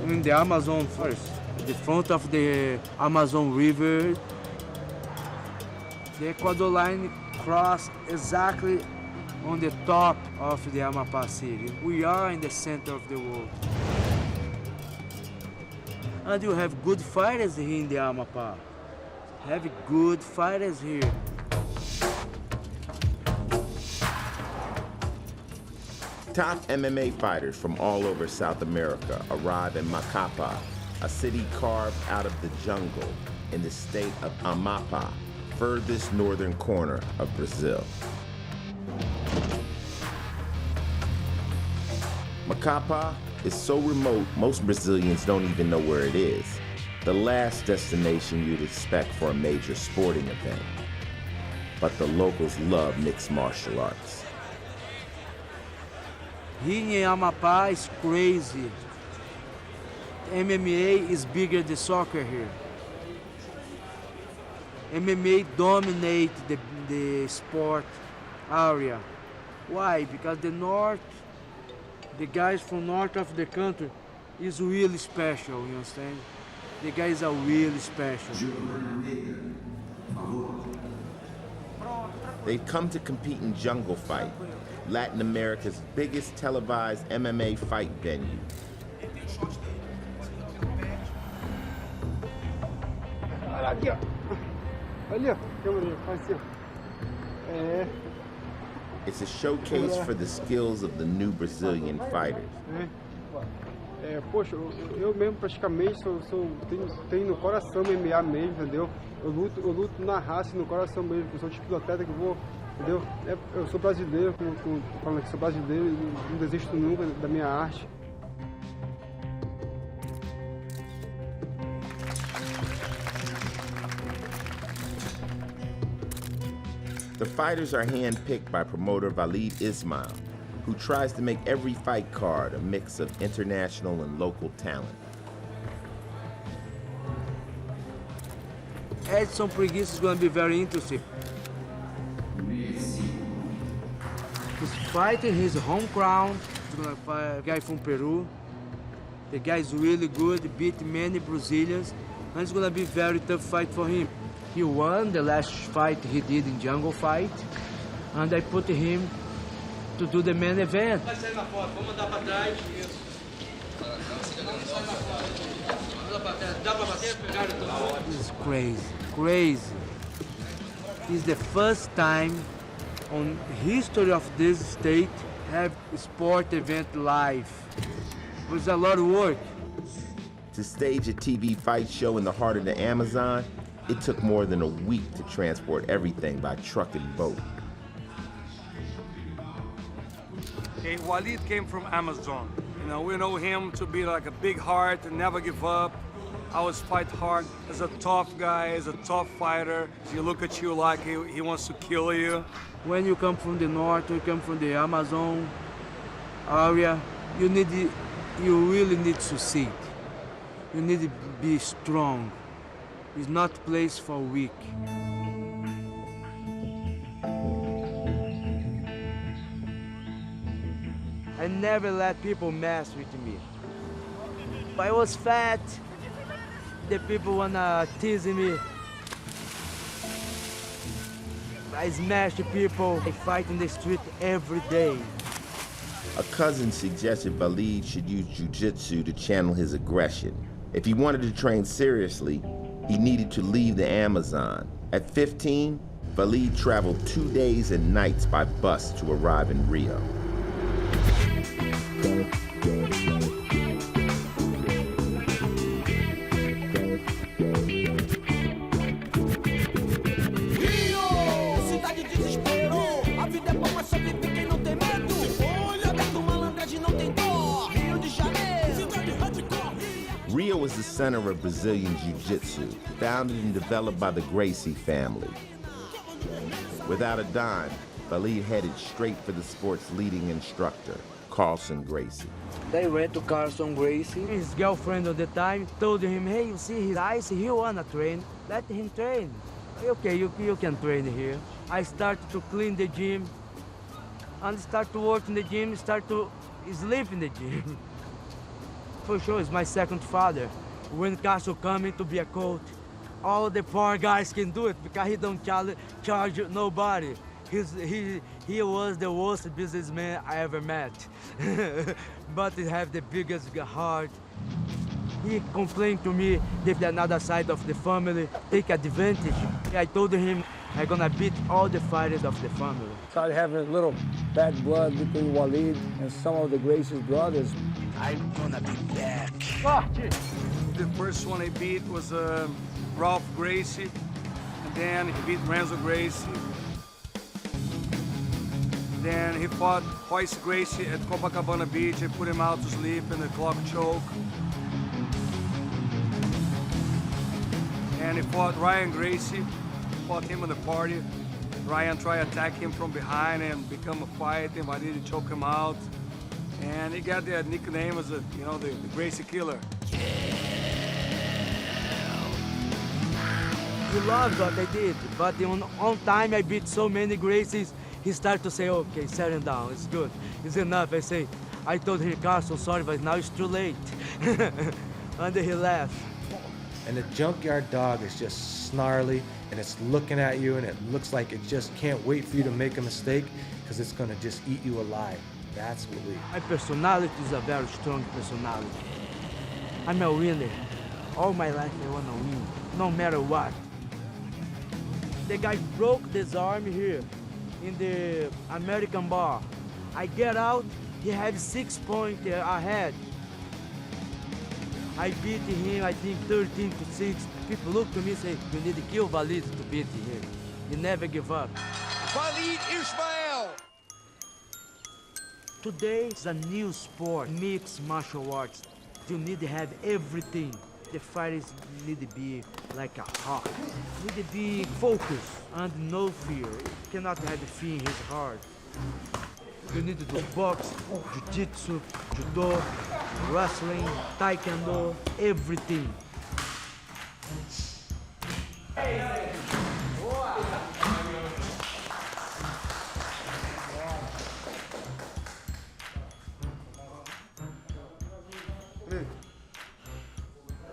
In the Amazon first, the front of the Amazon River, the Ecuador line cross exactly on the top of the Amapá city. We are in the center of the world. And you have good fighters here in the Amapá. Have good fighters here. Top MMA fighters from all over South America arrive in Macapá, a city carved out of the jungle in the state of Amapá, furthest northern corner of Brazil. Macapá is so remote, most Brazilians don't even know where it is. The last destination you'd expect for a major sporting event. But the locals love mixed martial arts. Here in Amapá is crazy. MMA is bigger than soccer here. MMA dominate the sport area. Why? Because the guys from north of the country is really special, you understand? The guys are really special. They've come to compete in Jungle Fight, Latin America's biggest televised MMA fight venue. It's a showcase for the skills of the new Brazilian fighters. Poxa, eu mesmo praticamente tenho no coração MMA mesmo, entendeu? Eu luto na raça, no coração mesmo, eu sou o tipo de atleta que eu vou, entendeu? Eu sou brasileiro, falando que sou brasileiro, não desisto nunca da minha arte. The fighters are hand-picked by promoter Walid Ismail, who tries to make every fight card a mix of international and local talent. Edson Preguiça is going to be very interesting. He's fighting his home ground. He's going to fight a guy from Peru. The guy is really good, beat many Brazilians, and it's going to be a very tough fight for him. He won the last fight he did in Jungle Fight, and I put him to do the main event. Vai sair na foto, vamos mandar para trás. Isso. Dá para bater? Pegaram tudo. This is crazy. It's the first time on history of this state have sport event live. It was a lot of work. To stage a TV fight show in the heart of the Amazon, it took more than a week to transport everything by truck and boat. Okay, Walid came from Amazon. You know, we know him to be like a big heart and never give up. Always fight hard. As a tough guy, as a tough fighter. He look at you like he wants to kill you. When you come from the north, you come from the Amazon area, you really need to succeed. You need to be strong. It's not a place for weak. I never let people mess with me. If I was fat, the people wanna tease me. I smash people. I fight in the street every day. A cousin suggested Walid should use jiu-jitsu to channel his aggression. If he wanted to train seriously, he needed to leave the Amazon. At 15, Walid traveled 2 days and nights by bus to arrive in Rio. center of Brazilian Jiu-Jitsu, founded and developed by the Gracie family. Without a dime, Valid headed straight for the sport's leading instructor, Carlson Gracie. They went to Carlson Gracie. His girlfriend at the time told him, hey, you see his eyes, he wanna train. Let him train. Okay, you can train here. I started to clean the gym, and start to work in the gym, start to sleep in the gym. For sure, it's my second father. When Carlson coming to be a coach, all the poor guys can do it because he don't charge nobody. He was the worst businessman I ever met. But he have the biggest heart. He complained to me that another side of the family take advantage. I told him I'm gonna beat all the fighters of the family. Started having a little bad blood between Walid and some of the Gracie's brothers. I'm gonna be back. The first one I beat was Ralph Gracie, and then he beat Renzo Gracie. Then he fought Royce Gracie at Copacabana Beach. I put him out to sleep in the clock choke. And he fought Ryan Gracie, fought him in the party. Ryan tried to attack him from behind and become a fight, and Valid choke him out. And he got that nickname as the Gracie Killer. He loved what I did, but on time I beat so many Gracies, he started to say, okay, settle down, it's good, it's enough. I told him, Carlson, sorry, but now it's too late. And he laughed. And the junkyard dog is just snarly, and it's looking at you, and it looks like it just can't wait for you to make a mistake, because it's gonna just eat you alive. That's what we... My personality is a very strong personality. I'm a winner. All my life I wanna win, no matter what. The guy broke his arm here in the American bar. I get out, he had 6 points ahead. I beat him, I think 13-6. People look to me and say, you need to kill Valid to beat him. He never give up. Valid Ismael! Today is a new sport, mixed martial arts. You need to have everything. The fighters need to be like a hawk. Need to be focused and no fear. You cannot have fear in his heart. You need to do box, jiu-jitsu, judo, wrestling, taekwondo, everything.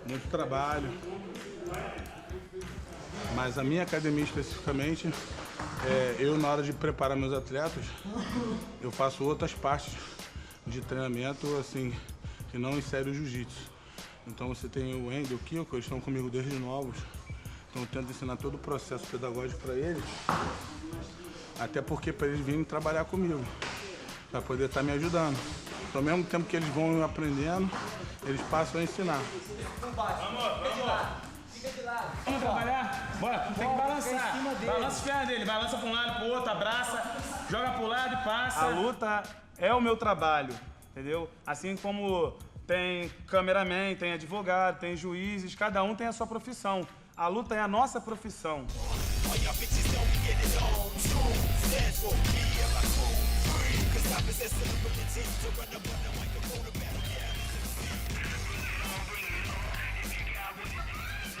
Muito trabalho, mas a minha academia especificamente, eu na hora de preparar meus atletas, eu faço outras partes de treinamento assim, que não insere o jiu-jitsu. Então você tem o Wendel, o Kiko, eles estão comigo desde novos, então eu tento ensinar todo o processo pedagógico para eles, até porque para eles virem trabalhar comigo, para poder estar me ajudando. Então, ao mesmo tempo que eles vão aprendendo, eles passam a ensinar. Vamos trabalhar? Bora, tem que balançar. Balança as pernas dele, balança para um lado, para o outro, abraça, joga para o lado e passa. A luta é o meu trabalho, entendeu? Assim como tem cameraman, tem advogado, tem juízes, cada um tem a sua profissão. A luta é a nossa profissão.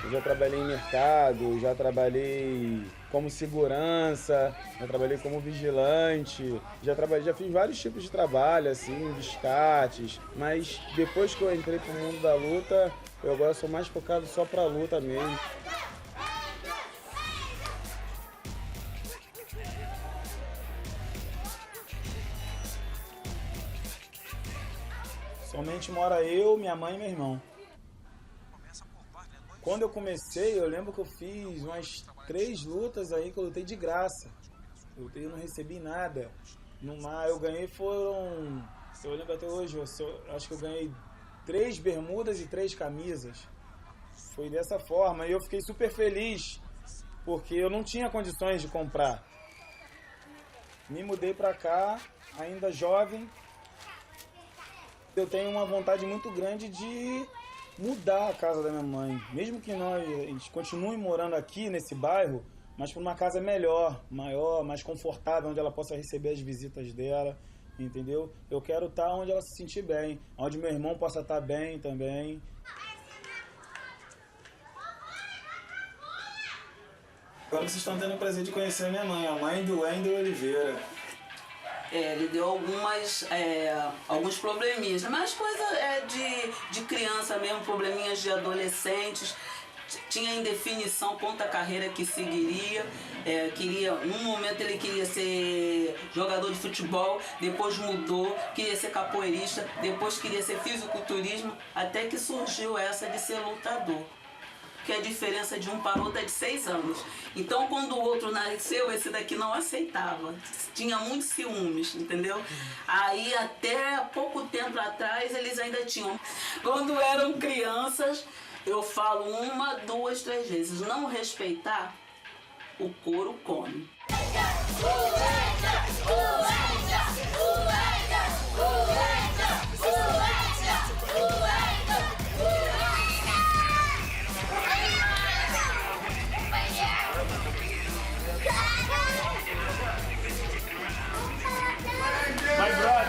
Eu já trabalhei em mercado, já trabalhei como segurança, já trabalhei como vigilante, já fiz vários tipos de trabalho, assim, biscates. Mas depois que eu entrei pro mundo da luta, eu agora sou mais focado só pra luta mesmo. Somente mora eu, minha mãe e meu irmão. Quando eu comecei, eu lembro que eu fiz umas 3 lutas aí que eu lutei de graça. Eu não recebi nada. No mar eu ganhei foram... Eu lembro até hoje, eu acho que eu ganhei 3 bermudas e 3 camisas. Foi dessa forma e eu fiquei super feliz, porque eu não tinha condições de comprar. Me mudei pra cá, ainda jovem. Eu tenho uma vontade muito grande de mudar a casa da minha mãe. Mesmo que a gente continue morando aqui nesse bairro, mas para uma casa melhor, maior, mais confortável, onde ela possa receber as visitas dela, entendeu? Eu quero estar onde ela se sentir bem, onde meu irmão possa estar bem também. Agora vocês estão tendo o prazer de conhecer a minha mãe, a mãe do Wendel Oliveira. Ele deu alguns probleminhas, mas coisa de criança mesmo, probleminhas de adolescentes. Tinha indefinição quanto à carreira que seguiria. Num momento ele queria ser jogador de futebol, depois mudou, queria ser capoeirista, depois queria ser fisiculturismo, até que surgiu essa de ser lutador. Que a diferença de um para o outro é de 6 anos. Então, quando o outro nasceu, esse daqui não aceitava. Tinha muitos ciúmes, entendeu? Aí, até pouco tempo atrás, eles ainda tinham. Quando eram crianças, eu falo 1, 2, 3 vezes. Não respeitar, o couro come. My brother.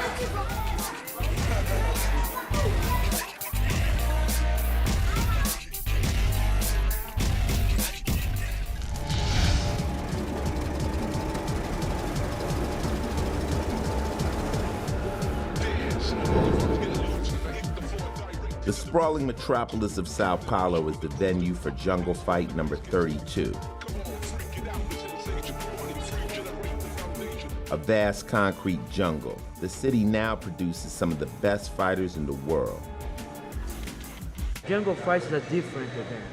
The sprawling metropolis of Sao Paulo is the venue for Jungle Fight number 32. A vast concrete jungle, the city now produces some of the best fighters in the world. Jungle fights are different event.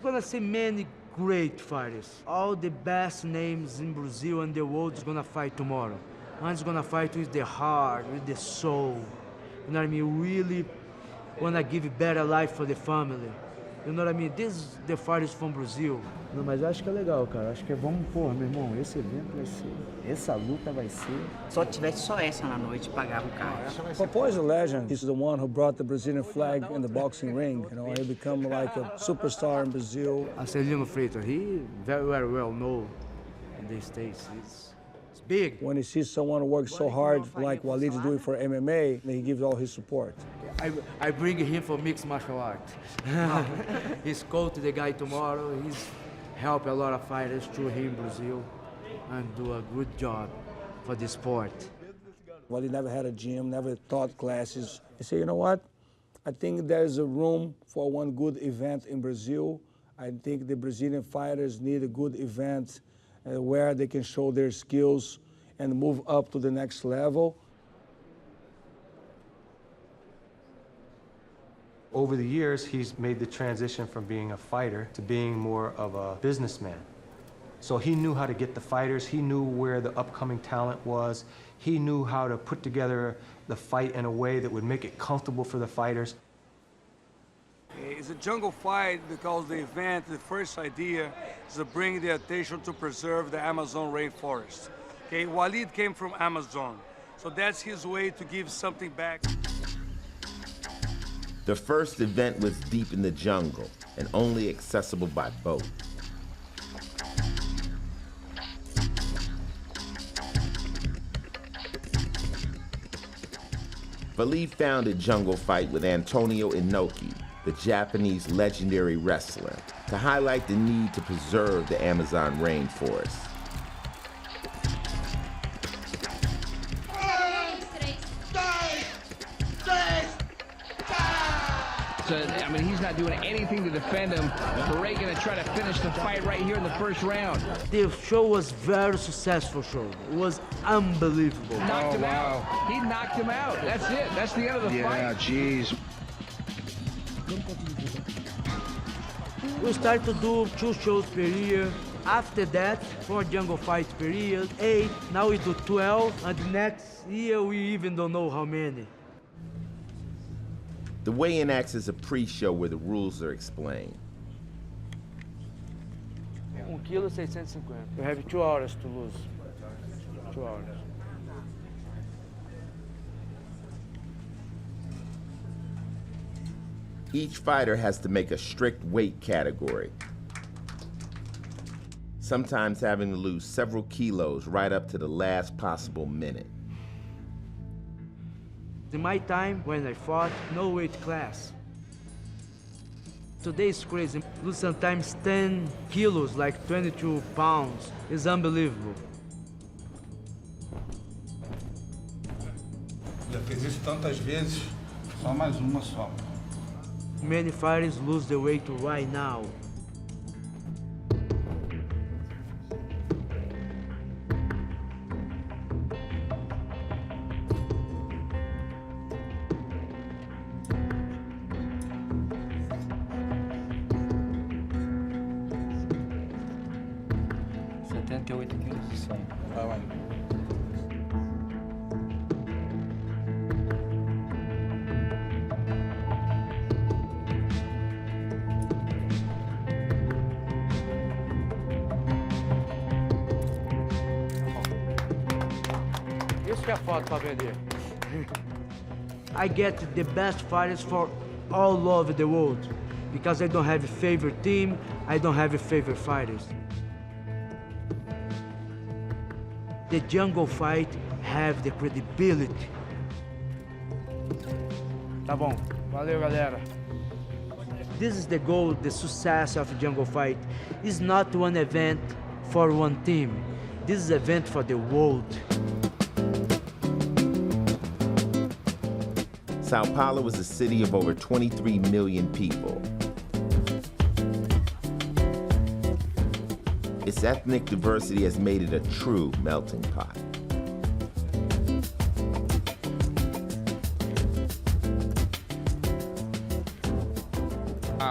You're gonna see many great fighters. All the best names in Brazil and the world is gonna fight tomorrow. One's gonna fight with the heart, with the soul. You know what I mean? Really wanna give a better life for the family. You know what I mean? These the fighters from Brazil. Não, mas eu acho que é legal, cara. Acho que é vamos, pô, meu irmão, esse evento vai ser, essa luta vai ser. Só tivesse só essa na noite, pagava o carro. Popó is a legend. He's the one who brought the Brazilian flag in the boxing ring. You know, he become like a superstar in Brazil. Marcelino Freitas, he very well known in the States. It's big. When he sees someone who works so hard, like Walid is doing for MMA, then he gives all his support. I bring him for mixed martial arts. He's coach the guy tomorrow. He's help a lot of fighters through here in Brazil and do a good job for the sport. Walid never had a gym, never taught classes. He said, you know what? I think there's a room for one good event in Brazil. I think the Brazilian fighters need a good event where they can show their skills and move up to the next level. Over the years, he's made the transition from being a fighter to being more of a businessman. So he knew how to get the fighters, he knew where the upcoming talent was, he knew how to put together the fight in a way that would make it comfortable for the fighters. It's a jungle fight because the event, the first idea is to bring the attention to preserve the Amazon rainforest. Okay, Walid came from Amazon, so that's his way to give something back. The first event was deep in the jungle and only accessible by boat. Walid founded Jungle Fight with Antonio Inoki, the Japanese legendary wrestler, to highlight the need to preserve the Amazon rainforest. I mean, he's not doing anything to defend him. Ray gonna try to finish the fight right here in the first round. The show was very successful show. It was unbelievable. Knocked him out. He knocked him out. That's it. That's the end of the fight. Yeah, jeez. We started to do 2 shows per year. After that, 4 jungle fights per year, 8. Now we do 12, and next year we even don't know how many. The weigh-in acts as a pre-show where the rules are explained. 1 kilo 650. You have 2 hours to lose. 2 hours. Each fighter has to make a strict weight category, sometimes having to lose several kilos right up to the last possible minute. In my time, when I fought, no weight class. Today is crazy. Lose sometimes 10 kilos, like 22 pounds. It's unbelievable. Já fiz isso tantas vezes, só mais uma só. Many fighters lose the weight right now. Vai, vai. Isso que é foto para vender. I get the best fighters for all over the world because I don't have a favorite team, I don't have a favorite fighters. The jungle fight have the credibility. Tá bom. Valeu, galera. This is the goal, the success of jungle fight. It's not one event for one team. This is an event for the world. Sao Paulo is a city of over 23 million people. Its ethnic diversity has made it a true melting pot.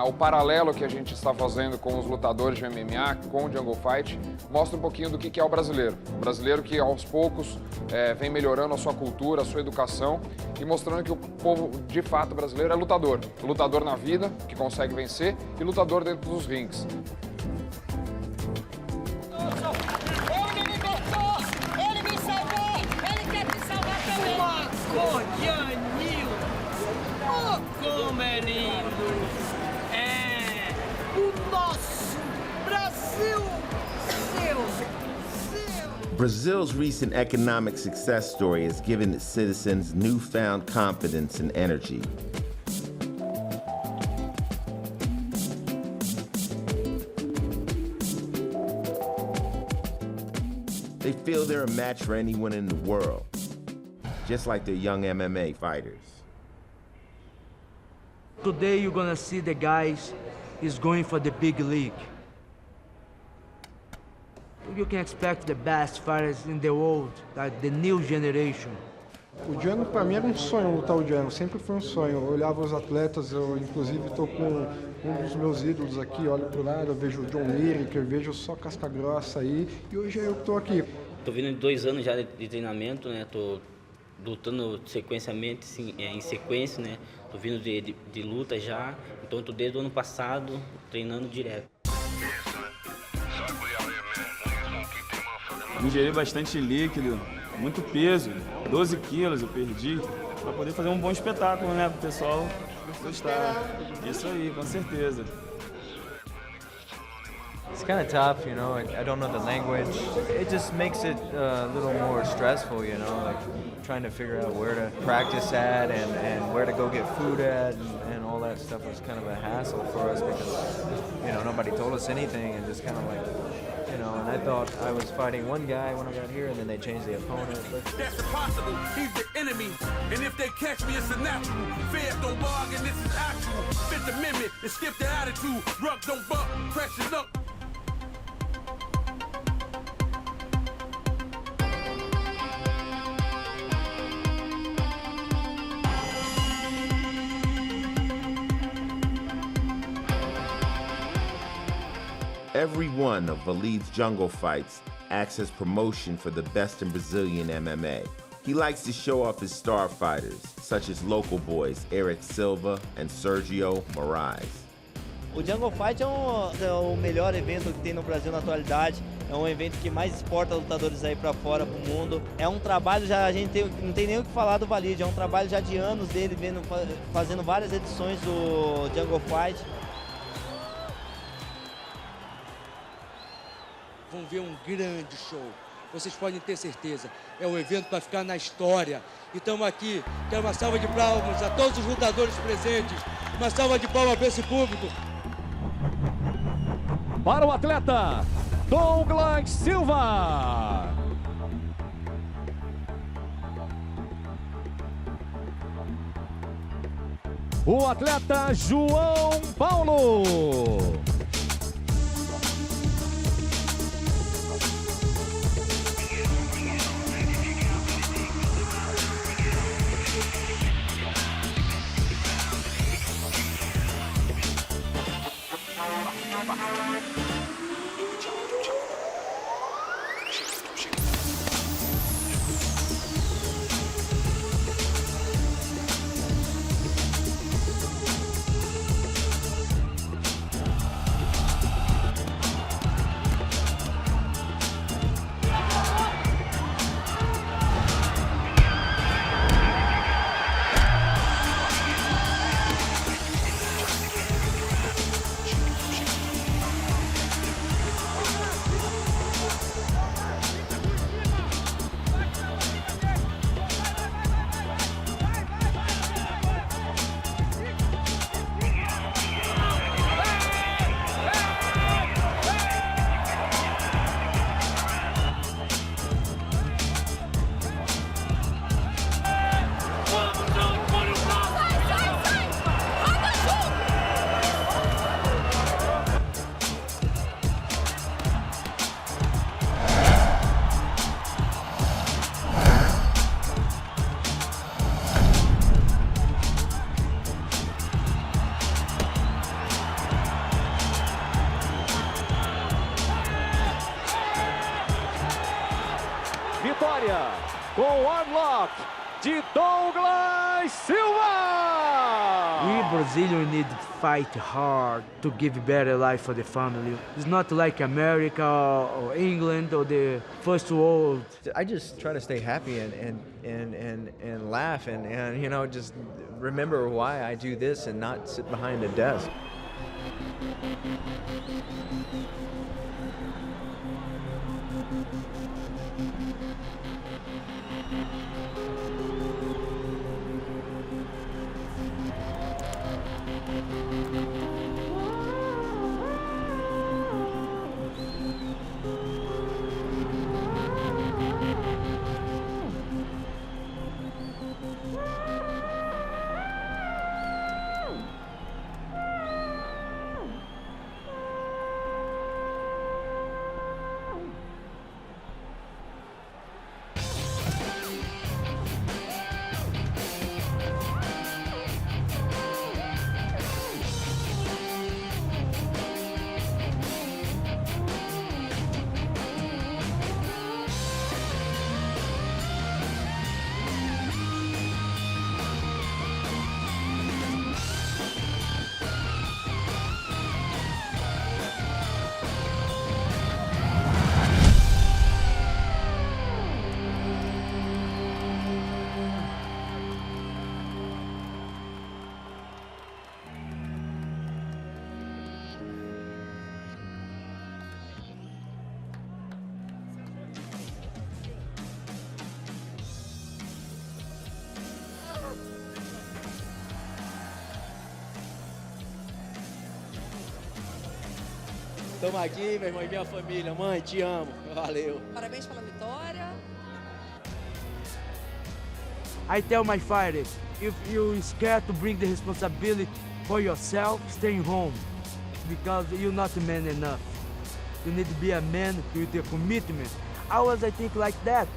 O paralelo que a gente está fazendo com os lutadores de MMA, com o Jungle Fight, mostra um pouquinho do que é o brasileiro. O brasileiro que, aos poucos, vem melhorando a sua cultura, a sua educação e mostrando que o povo, de fato, brasileiro é lutador. Lutador na vida, que consegue vencer, e lutador dentro dos rings. Ele me libertou! Ele me salvou! Ele quer te salvar também! Maconhanil! Oh, como é lindo! É o nosso Brasil! Brazil's recent economic success story has given its citizens newfound confidence and energy. They feel they're a match for anyone in the world, just like their young MMA fighters. Today you're gonna see the guys is going for the big league. You can expect the best fighters in the world, like the new generation. O Django para mim era um sonho lutar o Django, sempre foi um sonho. Eu olhava os atletas, eu inclusive estou com um dos meus ídolos aqui, olho pro lado, eu vejo o John Lineker, vejo só casca grossa aí, e hoje é eu que estou aqui. Tô vindo de 2 anos já de treinamento, né? Tô lutando sequencialmente, em sequência, né? Tô vindo de luta já, então tô desde o ano passado treinando direto. Ingeri bastante líquido, muito peso, 12 quilos eu perdi, para poder fazer um bom espetáculo, né, pro pessoal gostar. Isso aí, com certeza. It's kind of tough, you know. I don't know the language. It just makes it a little more stressful, you know, like trying to figure out where to practice at and where to go get food at and all that stuff was kind of a hassle for us because, you know, nobody told us anything and just kind of like, you know, and I thought I was fighting one guy when I got here and then they changed the opponent. But that's impossible. He's the enemy. And if they catch me, it's a natural. Feds don't bargain, this is actual. Fifth Amendment, and skip the attitude. Ruck don't buck, pressure up. Every one of Valid's jungle fights acts as promotion for the best in Brazilian MMA. He likes to show off his star fighters, such as local boys Eric Silva and Sergio Moraes. O Jungle Fight é o melhor evento que tem no Brasil na atualidade. É um evento que mais exporta lutadores aí para fora, pro mundo. É um trabalho, já a gente não tem nem o que falar do Walid, é um trabalho já de anos dele, fazendo várias edições do Jungle Fight. Vão ver um grande show. Vocês podem ter certeza. É um evento para ficar na história. E estamos aqui. Quero uma salva de palmas a todos os lutadores presentes. Uma salva de palmas para esse público. Para o atleta Douglas Silva. O atleta João Paulo. Vitória com o armlock de Douglas Silva! We Brazilians need to fight hard to give better life for the family. It's not like America or England or the first world. I just try to stay happy and laugh and you know, just remember why I do this and not sit behind a desk. Estamos aqui, meu irmão, e minha família. Mãe, te amo. Valeu. Parabéns pela vitória. I tell my fighters, if you're scared to bring the responsibility for yourself, stay home. Because you're not a man enough. You need to be a man with a commitment. Always I think like that.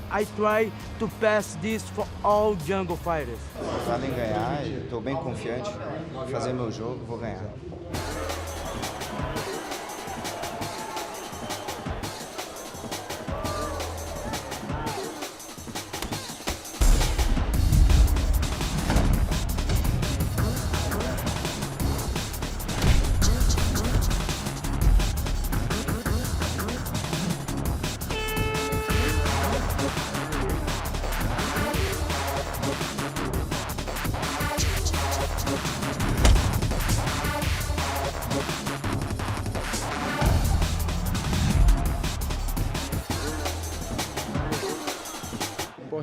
I try to pass this for all jungle fighters. Falo em ganhar, estou bem confiante. Vou fazer meu jogo, vou ganhar.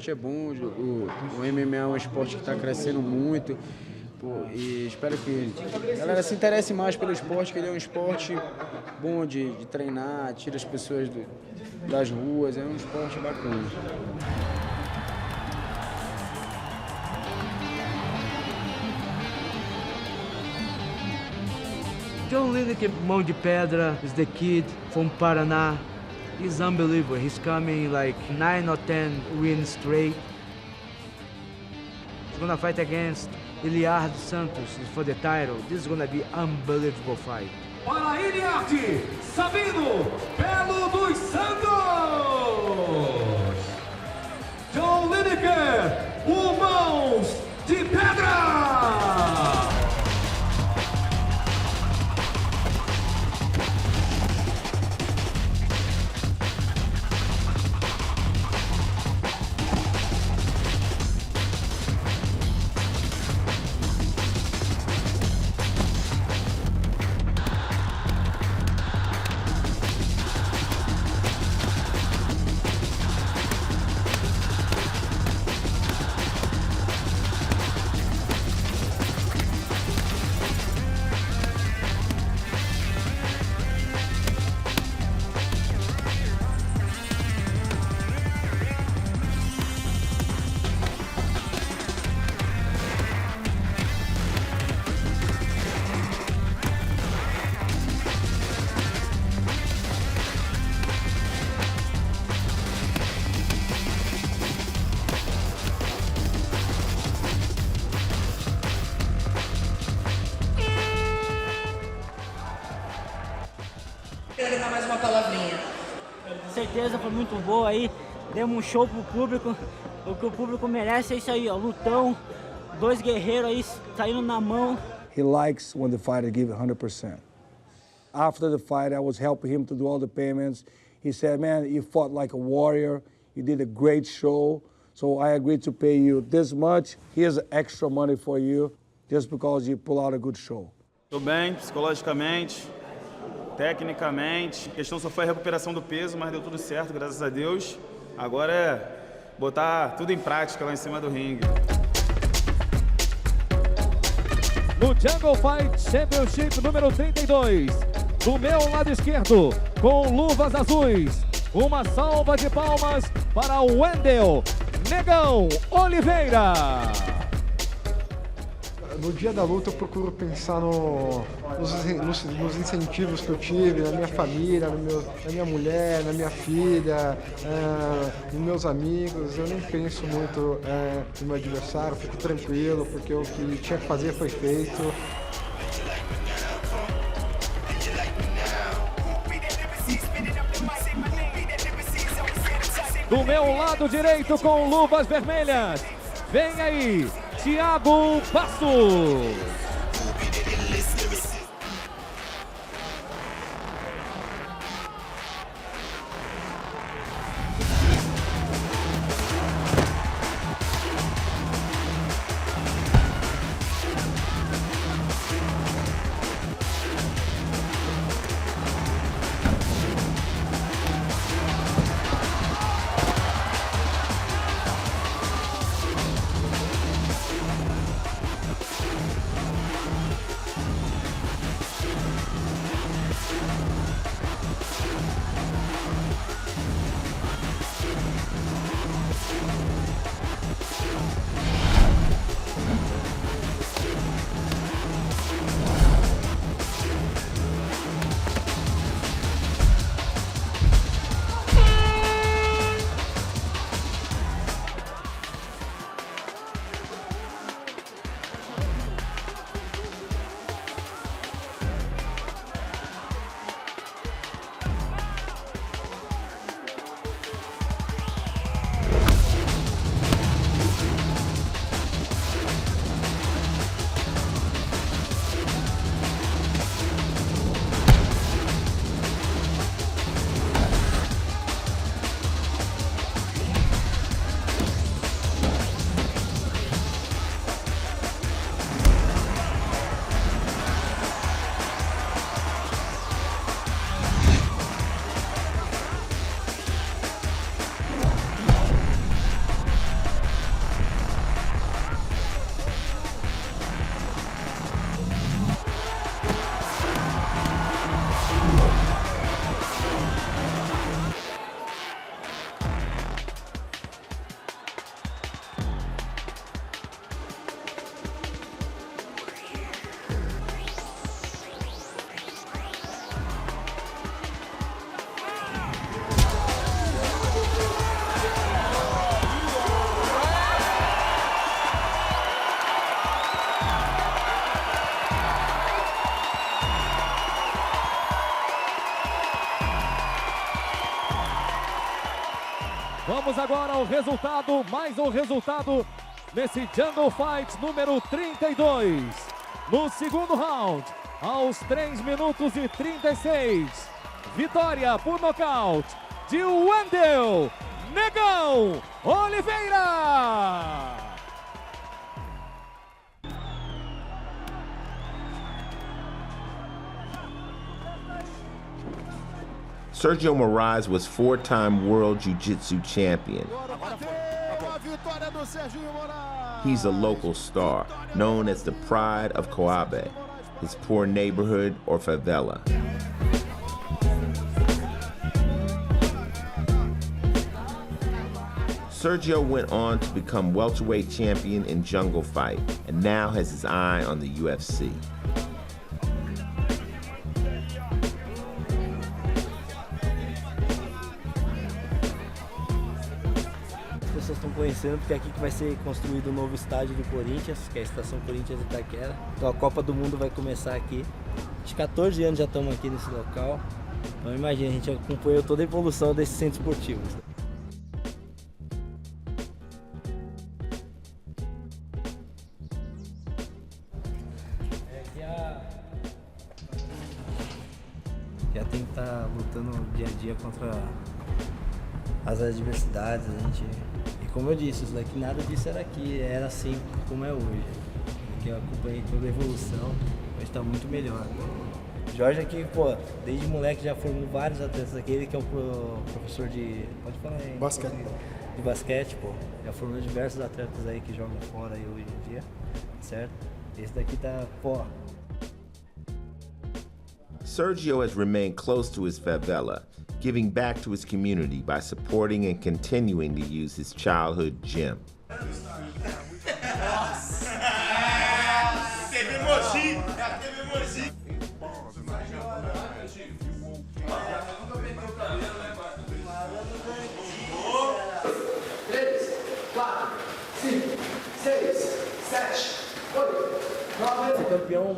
esporte é bom, o MMA é um esporte que está crescendo muito. Pô, e espero que a galera se interesse mais pelo esporte, que ele é um esporte bom de treinar, tira as pessoas das ruas, é um esporte bacana. John Lineker, Mão de Pedra, is the kid from Paraná. He's unbelievable. He's coming like 9 or 10 wins straight. He's gonna fight against Eliardo Santos for the title. This is gonna be unbelievable fight. Para a Iliarte, Sabino Belo dos Santos. John Lineker, o Mãos de Pedra. Quero dar mais uma palavrinha. Certeza, foi muito boa aí. Demos um show pro público. O que o público merece é isso aí, ó. Lutão, 2 guerreiros aí saindo na mão. He likes when the fighter gives 100%. After the fight, I was helping him to do all the payments. He said, man, you fought like a warrior. You did a great show. So I agreed to pay you this much. Here's extra money for you, just because you pull out a good show. Tô bem, psicologicamente, tecnicamente. A questão só foi a recuperação do peso, mas deu tudo certo, graças a Deus. Agora é botar tudo em prática lá em cima do ringue. No Jungle Fight Championship número 32, do meu lado esquerdo, com luvas azuis, uma salva de palmas para o Wendel Negão Oliveira. No dia da luta eu procuro pensar nos incentivos que eu tive, na minha família, na minha mulher, na minha filha, nos meus amigos. Eu nem penso muito no meu adversário, fico tranquilo, porque o que tinha que fazer foi feito. Do meu lado direito, com luvas vermelhas, vem aí, Thiago Passos. Vamos agora ao resultado, mais um resultado nesse Jungle Fight número 32. No segundo round, aos 3 minutos e 36. Vitória por nocaute de Wendel Negão Oliveira. Sergio Moraes was 4-time World Jiu-Jitsu champion. He's a local star, known as the pride of Coabe, his poor neighborhood or favela. Sergio went on to become welterweight champion in Jungle Fight and now has his eye on the UFC. As pessoas estão conhecendo porque é aqui que vai ser construído o novo estádio do Corinthians, que é a Estação Corinthians Itaquera. Então a Copa do Mundo vai começar aqui. De 14 anos já estamos aqui nesse local. Então imagina, a gente acompanhou toda a evolução desse centro esportivo. Já tem que estar lutando dia a dia contra as adversidades, e como eu disse, isso daqui, nada disso era aqui, era assim como é hoje. Aqui eu acompanhei toda a evolução, hoje está muito melhor. Jorge aqui, pô, desde moleque já formou vários atletas aqui, ele que é o professor de, pode falar aí? Basquete. De basquete, pô, já formou diversos atletas aí que jogam fora aí hoje em dia, certo? Esse daqui tá, pô. Sergio has remained close to his favela, giving back to his community by supporting and continuing to use his childhood gym. Ser campeão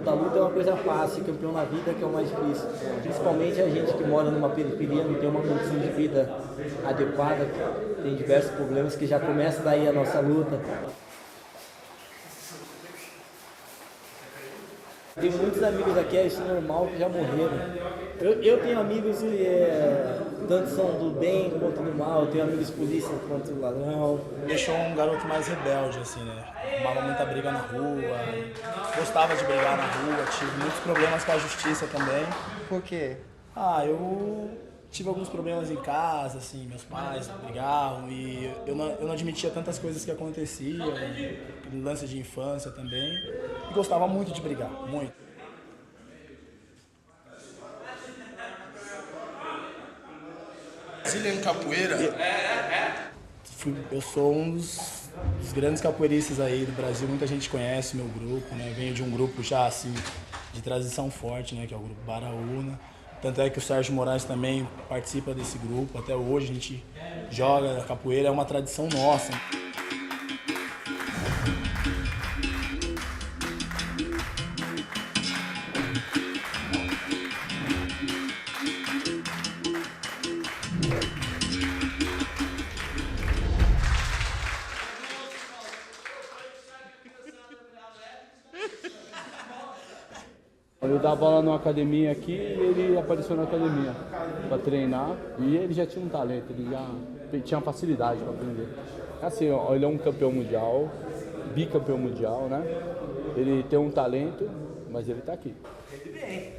da luta é uma coisa fácil, campeão na vida que é o mais difícil. Principalmente a gente que mora numa periferia, não tem uma condição de vida adequada, tem diversos problemas que já começa daí a nossa luta. Tem muitos amigos aqui, é isso normal, que já morreram. Eu tenho amigos tanto são do bem quanto do mal, eu tenho amigos polícia quanto do ladrão. Deixou um garoto mais rebelde, assim, né? Arrumava muita briga na rua, gostava de brigar na rua, tive muitos problemas com a justiça também. Por quê? Eu tive alguns problemas em casa, assim, meus pais brigavam e eu não admitia tantas coisas que aconteciam, lance de infância também, e gostava muito de brigar, muito. Brasília em capoeira? Eu sou um dos grandes capoeiristas aí do Brasil, muita gente conhece meu grupo, né? Eu venho de um grupo já assim de tradição forte, né? Que é o grupo Baraúna. Tanto é que o Sérgio Moraes também participa desse grupo. Até hoje a gente joga capoeira, é uma tradição nossa. Eu dava aula numa academia aqui e ele apareceu na academia para treinar e ele já tinha um talento, ele já tinha facilidade para aprender. Assim, ó, ele é um campeão mundial, bicampeão mundial, né? Ele tem um talento, mas ele tá aqui. Muito bem.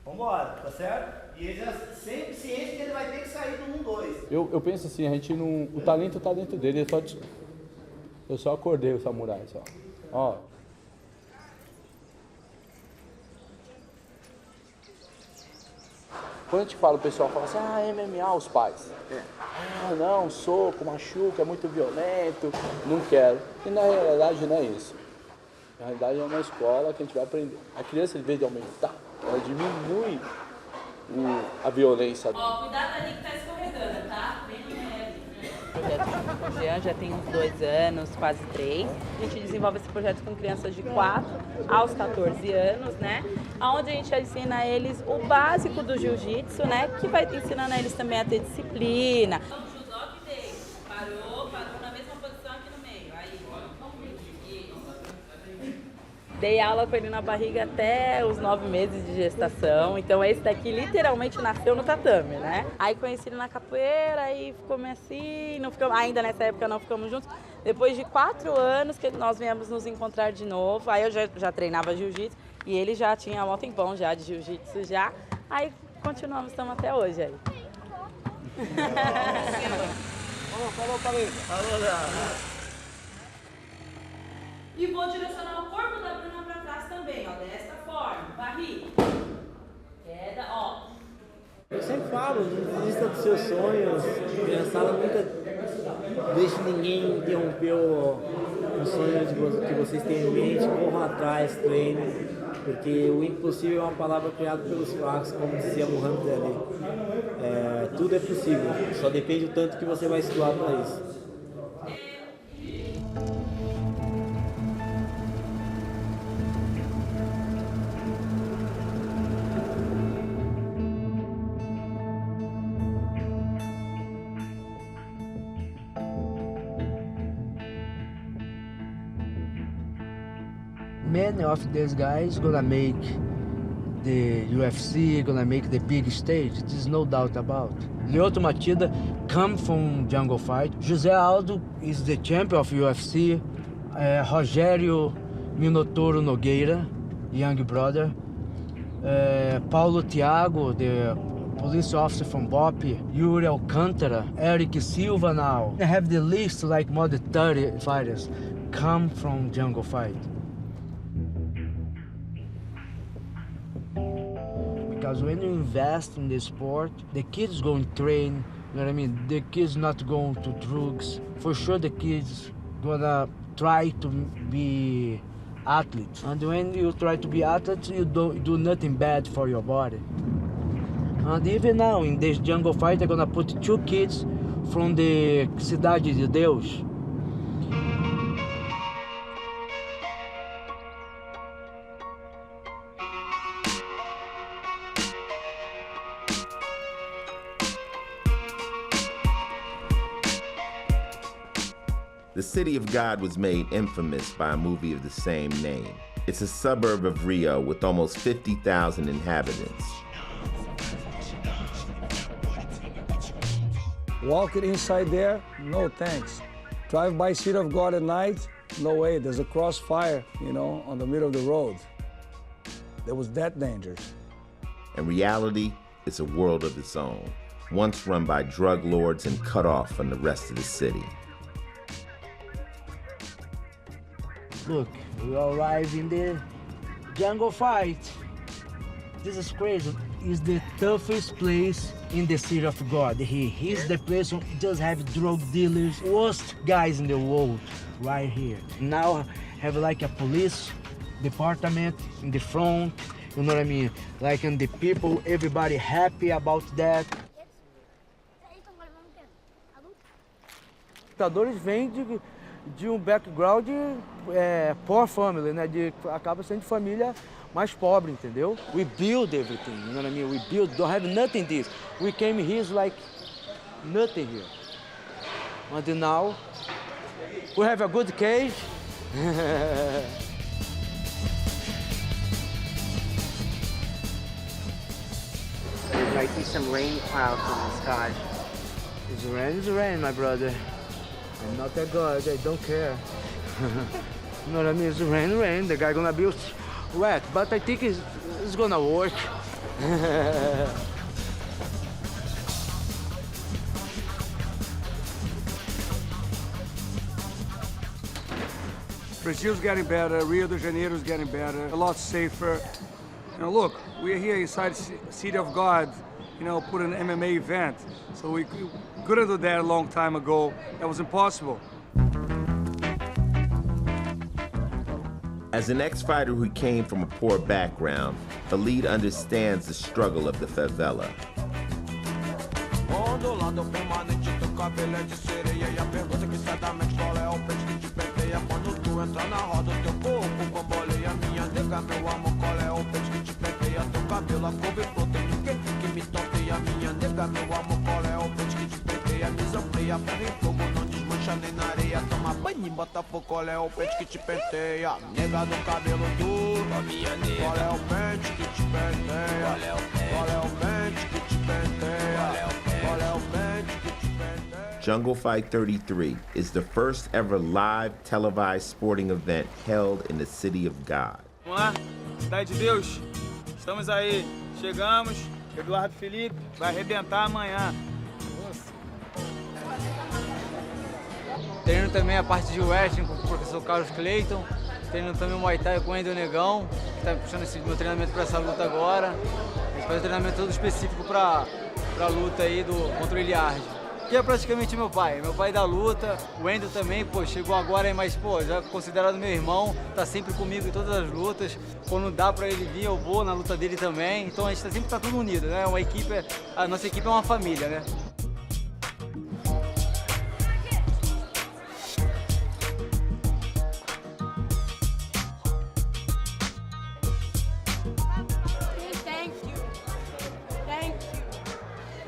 Vambora, tá certo? E ele já sempre ciente que ele vai ter que sair do 1-2. Eu penso assim, a gente não... O talento tá dentro dele, eu só acordei o samurai, só. Ó. Quando a gente fala, o pessoal fala assim, MMA, os pais. Não, soco, machuca, é muito violento, não quero. E na realidade não é isso. Na realidade é uma escola que a gente vai aprender. A criança, em vez de aumentar, ela diminui a violência. Ó, cuidado ali que tá escorregando, tá? Bem leve. O projeto Jean já tem uns 2 anos, quase 3. A gente desenvolve esse projeto com crianças de 4 aos 14 anos, né? Onde a gente ensina a eles o básico do jiu-jitsu, né? Que vai ensinando a eles também a ter disciplina. Então, o judoca Dei aula com ele na barriga até os 9 meses de gestação. Então esse daqui literalmente nasceu no tatame, né? Aí conheci ele na capoeira, aí ficou meio assim, não ficamos, ainda nessa época não ficamos juntos. Depois de 4 anos que nós viemos nos encontrar de novo, aí eu já treinava jiu-jitsu e ele já tinha um tempão já de jiu-jitsu já. Aí continuamos, estamos até hoje aí. Falou, Paulinho. Falou, Léo. E vou direcionar o corpo da Bruna para trás também, ó, desta forma. Barriga. Queda, ó. Eu sempre falo, desista dos seus sonhos. Criançada, nunca deixe ninguém interromper o sonho que vocês têm em mente. Corram atrás, treinem. Porque o impossível é uma palavra criada pelos fracos, como dizia Muhammad Ali. Tudo é possível, só depende do tanto que você vai se doar para isso. Many of these guys gonna make the UFC, gonna make the big stage. There's no doubt about. Lyoto Machida come from Jungle Fight. José Aldo is the champion of UFC. Rogério Minotouro Nogueira, young brother. Paulo Thiago, the police officer from BOP. Yuri Alcântara, Eric Silva now. I have the list like more than 30 fighters come from Jungle Fight. Because when you invest in the sport, the kids going to train, you know what I mean? The kids not going to drugs. For sure the kids gonna try to be athletes. And when you try to be athletes, you don't do nothing bad for your body. And even now, in this Jungle Fight, they're gonna put 2 kids from the Cidade de Deus. The City of God was made infamous by a movie of the same name. It's a suburb of Rio with almost 50,000 inhabitants. Walking inside there, no thanks. Drive by City of God at night, no way. There's a crossfire, on the middle of the road. That was that dangerous. And reality is a world of its own, once run by drug lords and cut off from the rest of the city. Look, we arrive in the Jungle Fight. This is crazy. It's the toughest place in the City of God. He's the place who just have drug dealers, worst guys in the world, right here. Now have like a police department in the front, you know what I mean? Like, and the people, everybody happy about that. Lutadores vêm de background poor family, né? Acaba sendo de família mais pobre, entendeu? We build everything, you know what I mean? We build, don't have nothing this. We came here, it's like nothing here. And now, we have a good cage. There might be some rain clouds in the sky. It's rain, my brother. I'm not that good, I don't care. You know what I mean? It's rain, the guy gonna be wet, but I think it's gonna work. Brazil's getting better, Rio de Janeiro's getting better, a lot safer. Look, we're here inside City of God, put an MMA event. So we couldn't do that a long time ago. That was impossible. As an ex-fighter who came from a poor background, Khalid understands the struggle of the favela. relaxa nem na areia. Toma banho, Botafogo, qual é o pente que te penteia? Nega do cabelo duro, qual é o pente que te penteia? Qual é o pente que te penteia? Qual é o pente que te penteia? Jungle Fight 33 is the first ever live televised sporting event held in the City of God. Vamos lá, Cidade de Deus, estamos aí, chegamos, Eduardo Felipe vai arrebentar amanhã. Treino também a parte de wrestling com o professor Carlos Clayton, treino também o Muay Thai com o Wendel Negão, que está puxando esse meu treinamento para essa luta agora. A gente faz um treinamento todo específico para a luta aí contra o Iliard, que é praticamente meu pai da luta. O Wendel também, pô, chegou agora aí, mas pô, já considerado meu irmão, tá sempre comigo em todas as lutas. Quando dá pra ele vir, eu vou na luta dele também. Então a gente sempre tá tudo unido, né? A nossa equipe é uma família, né?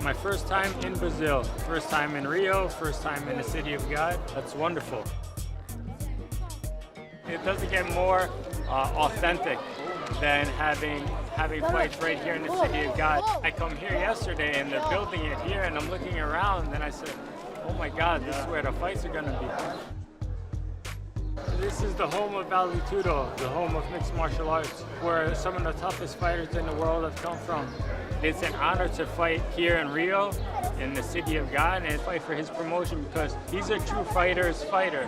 My first time in Brazil, first time in Rio, first time in the City of God. That's wonderful. It doesn't get more authentic than having fights right here in the City of God. I come here yesterday and they're building it here and I'm looking around and I said, oh my God, this is where the fights are gonna be. This is the home of Vale Tudo, the home of mixed martial arts, where some of the toughest fighters in the world have come from. It's an honor to fight here in Rio, in the City of God, and fight for his promotion because he's a true fighter's fighter.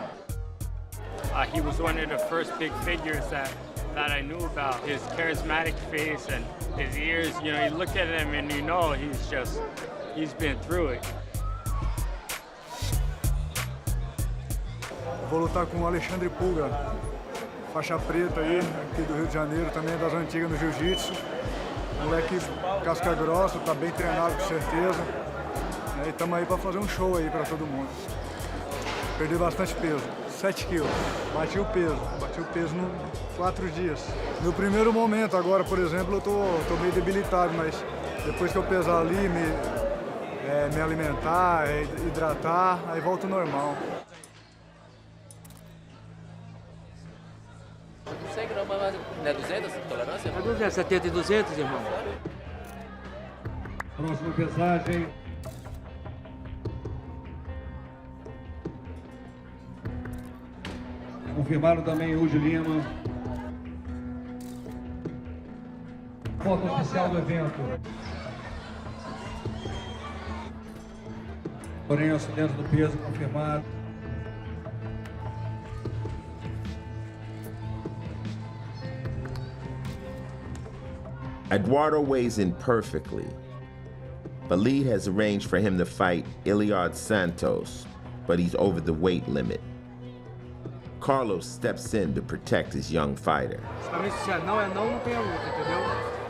He was one of the first big figures that I knew about. His charismatic face and his ears, you know, you look at him and you know he's been through it. Vou lutar com o Alexandre Pulga, faixa preta aí, aqui do Rio de Janeiro, também das antigas no jiu-jitsu. Moleque casca grossa, tá bem treinado com certeza. E estamos aí para fazer um show aí para todo mundo. Perdi bastante peso, 7 quilos. Bati o peso em 4 dias. No primeiro momento agora, por exemplo, eu tô meio debilitado, mas depois que eu pesar ali, me alimentar, hidratar, aí volto ao normal. 100 gramas, não é 200 tolerância? É 200, 70 e 200, irmão. Próxima pesagem. Confirmaram também o Lima. Foto oficial do evento. Porém, acidente do peso confirmado. Eduardo weighs in perfectly. Valid has arranged for him to fight Iliard Santos, but he's over the weight limit. Carlos steps in to protect his young fighter. Não é não tem a luta, entendeu?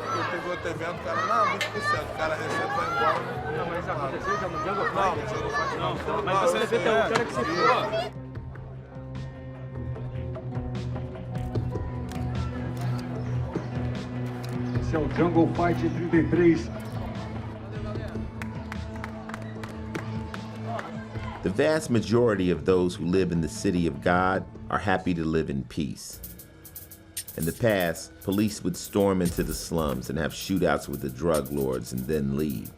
Eu pegou outro evento, o cara, não, 20%, o cara recebe, vai embora. Não, mas aconteceu já no Jungle Fight? Não, no Jungle Fight não. Mas você tem um cara que se for. Esse é o Jungle Fight 33. The vast majority of those who live in the City of God are happy to live in peace. In the past, police would storm into the slums and have shootouts with the drug lords and then leave.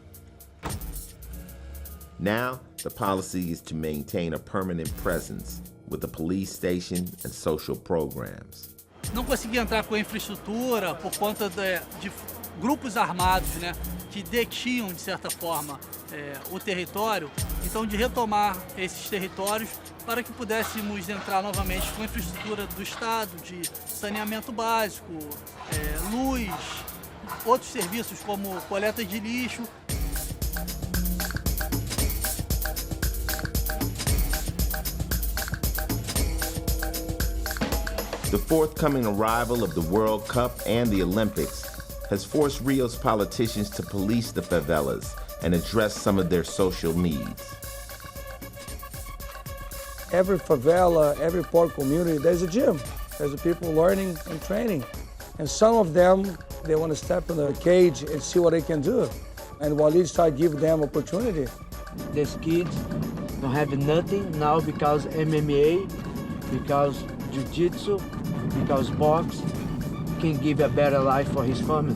Now, the policy is to maintain a permanent presence with a police station and social programs. Não consegui entrar com a infraestrutura por conta de grupos armados, né, que detinham, de certa forma, o território. Então, de retomar esses territórios para que pudéssemos entrar novamente com a infraestrutura do Estado, de saneamento básico, luz, outros serviços como coleta de lixo. The forthcoming arrival of the World Cup and the Olympics has forced Rio's politicians to police the favelas and address some of their social needs. Every favela, every poor community, there's a gym. There's people learning and training. And some of them, they want to step in the cage and see what they can do. And Walid started giving them opportunity. These kids, don't have nothing now because MMA, because jiu-jitsu, because box can give a better life for his family.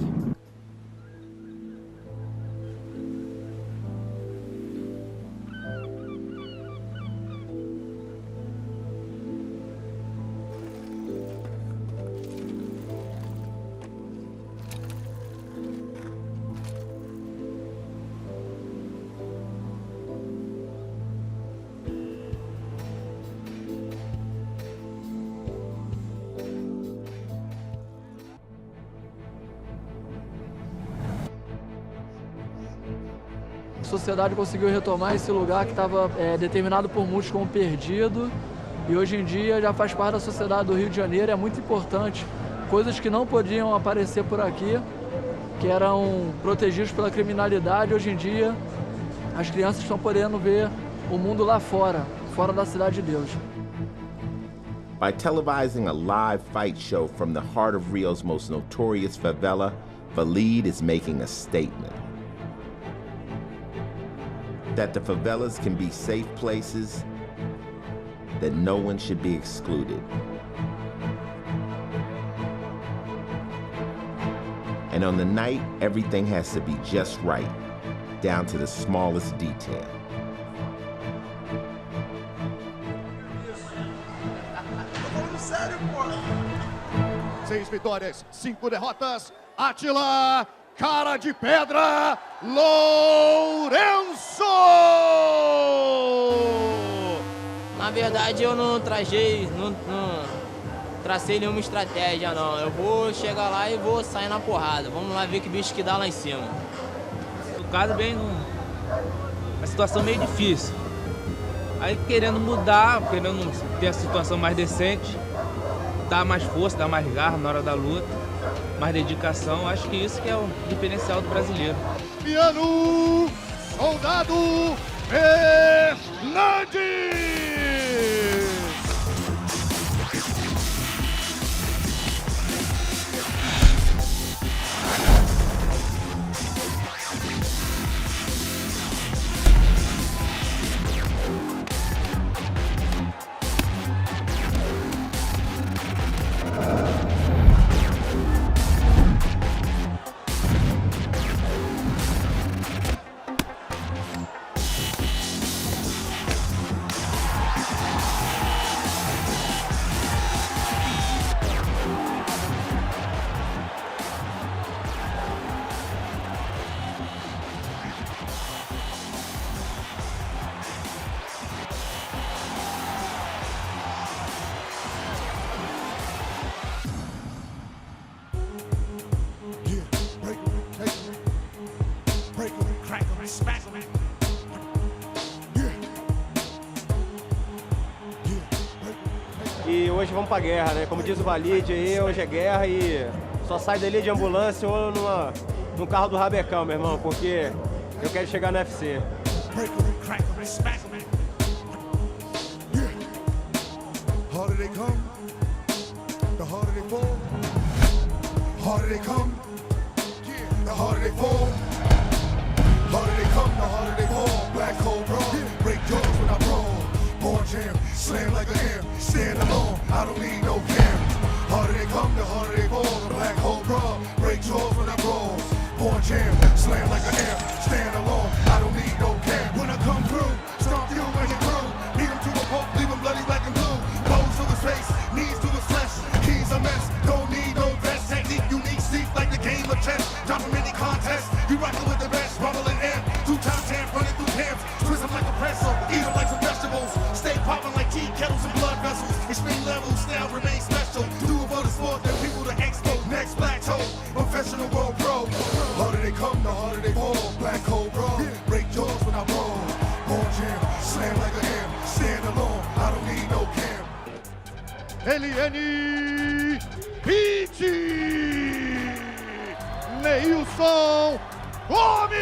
A sociedade conseguiu retomar esse lugar que estava determinado por muitos como perdido e hoje em dia já faz parte da sociedade do Rio de Janeiro. É muito importante, coisas que não podiam aparecer por aqui, que eram protegidos pela criminalidade, hoje em dia as crianças estão podendo ver o mundo lá fora, fora da Cidade de Deus. By televising a live fight show from the heart of Rio's most notorious favela, Valide is making a statement. That the favelas can be safe places, that no one should be excluded. And on the night, everything has to be just right, down to the smallest detail. Sério, pô! 6 vitórias, 5 derrotas. Átila, cara de pedra, Lourenço! Na verdade, eu não tracei nenhuma estratégia, não. Eu vou chegar lá e vou sair na porrada. Vamos lá ver que bicho que dá lá em cima. O caso é bem uma situação meio difícil. Aí querendo mudar, querendo ter a situação mais decente, dar mais força, dar mais garra na hora da luta, mais dedicação. Acho que isso que é o diferencial do brasileiro. Piano, Soldado Fernandes! E hoje vamos pra guerra, né? Como diz o Valide aí, hoje é guerra e só sai dali de ambulância ou no carro do Rabecão, meu irmão, porque eu quero chegar no UFC. Harder they come, the harder they fall. Harder they come, the harder they fall. Harder they come, the harder they fall. Black cold brawl, break jaws when I brawl. Born jam, slam like an amp, stand alone, I don't need no cam. Harder they come, the harder they fall. The black hole brawl, break jaws when I brawl. Born jam, slam like an amp, stand alone, I don't need no cam. When I come through, stomp you and your crew. Beat him to a pulp, leave him bloody black and blue. Bones to his face, knees to his flesh. Keys a mess, don't need no vest. Technique unique, sleep like the game of chess. Drop him any contest, you rockin' with the best. Rumble and amp, 2-time champ, running through camps. Twist him like a pretzel, eat him like some vegetables. Stay popping like tea kettles and blood vessels. Extreme levels, style remain special. Do it for the sport, then people to expo. Next plateau, professional world pro. Harder they come, the harder they fall. Black hole brawl, break jaws when I brawl. Born jam, slam like a ham. Stand alone, I don't need no cam. Eliane Pitti, Neilson Gomes.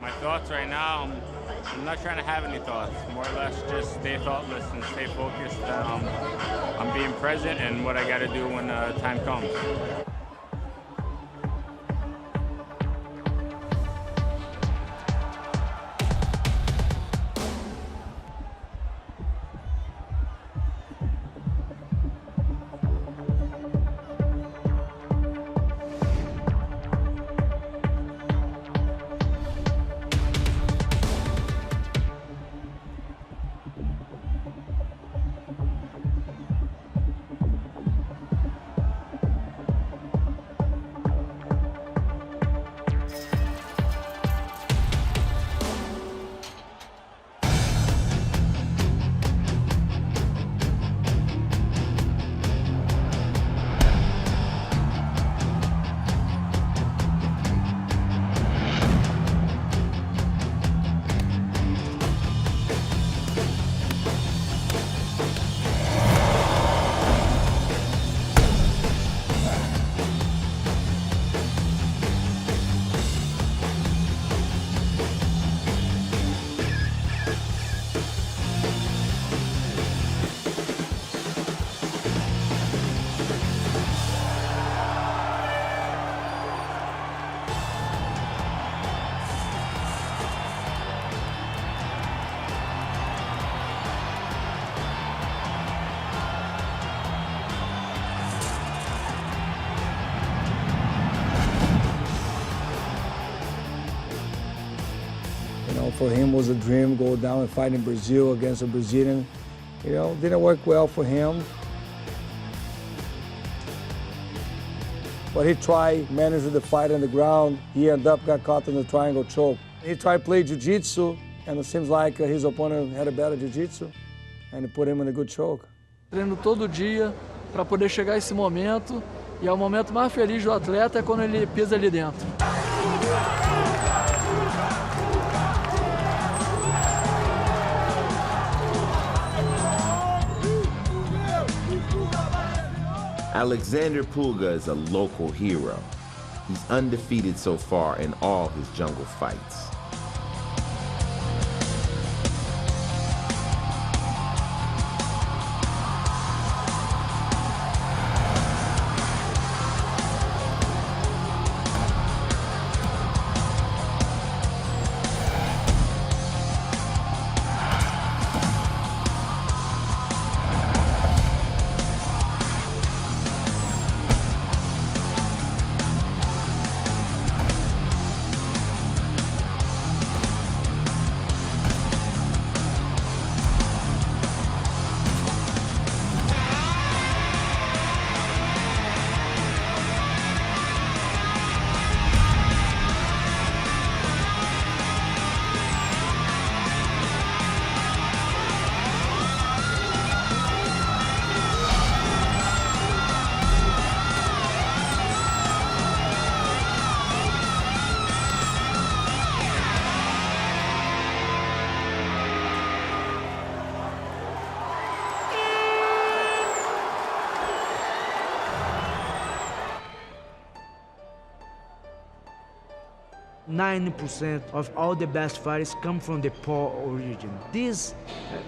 My thoughts right now, I'm not trying to have any thoughts. More or less just stay thoughtless and stay focused on being present and what I got to do when the time comes. For him, it was a dream, go down and fight in Brazil against a Brazilian. Didn't work well for him. But he tried, managed the fight on the ground. He ended up got caught in the triangle choke. He tried to play jiu-jitsu, and it seems like his opponent had a better jiu-jitsu, and he put him in a good choke. Treino todo dia para poder chegar a esse momento, e é o momento mais feliz do atleta é quando ele pisa ali dentro. Alexander Pulga is a local hero. He's undefeated so far in all his jungle fights. %90 of all the best fighters come from the poor origin. This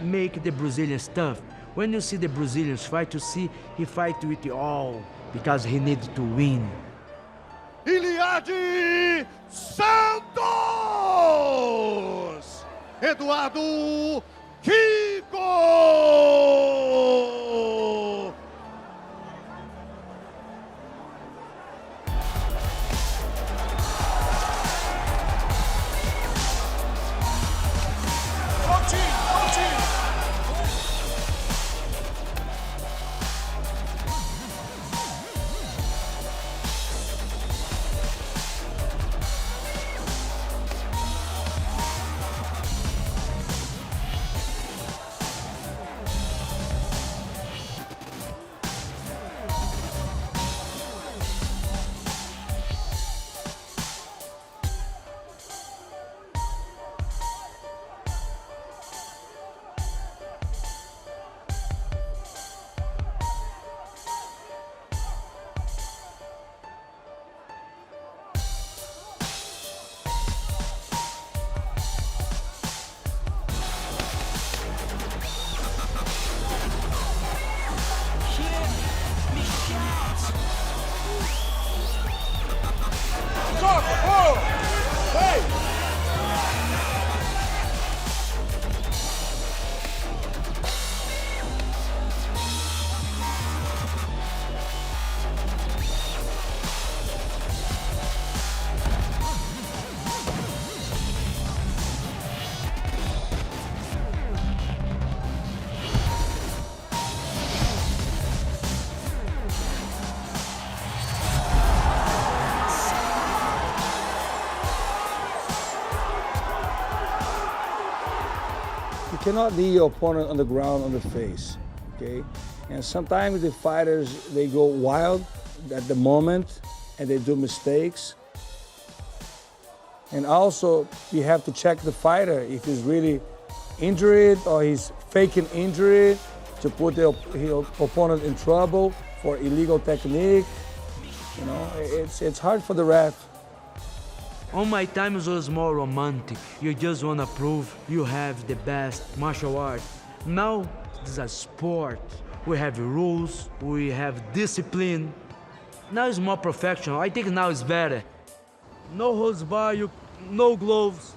make the Brazilians tough. When you see the Brazilians fight, you see he fight with all because he needs to win. Iliade Santos! Eduardo Kiko! cannot knee your opponent on the ground on the face, okay? And sometimes the fighters, they go wild at the moment and they do mistakes. And also, you have to check the fighter if he's really injured or he's faking injury to put the opponent in trouble for illegal technique. You know, it's hard for the ref. All my times was more romantic. You just want to prove you have the best martial art. Now, it's a sport. We have rules, we have discipline. Now it's more professional. I think now it's better. No holds bar, no gloves,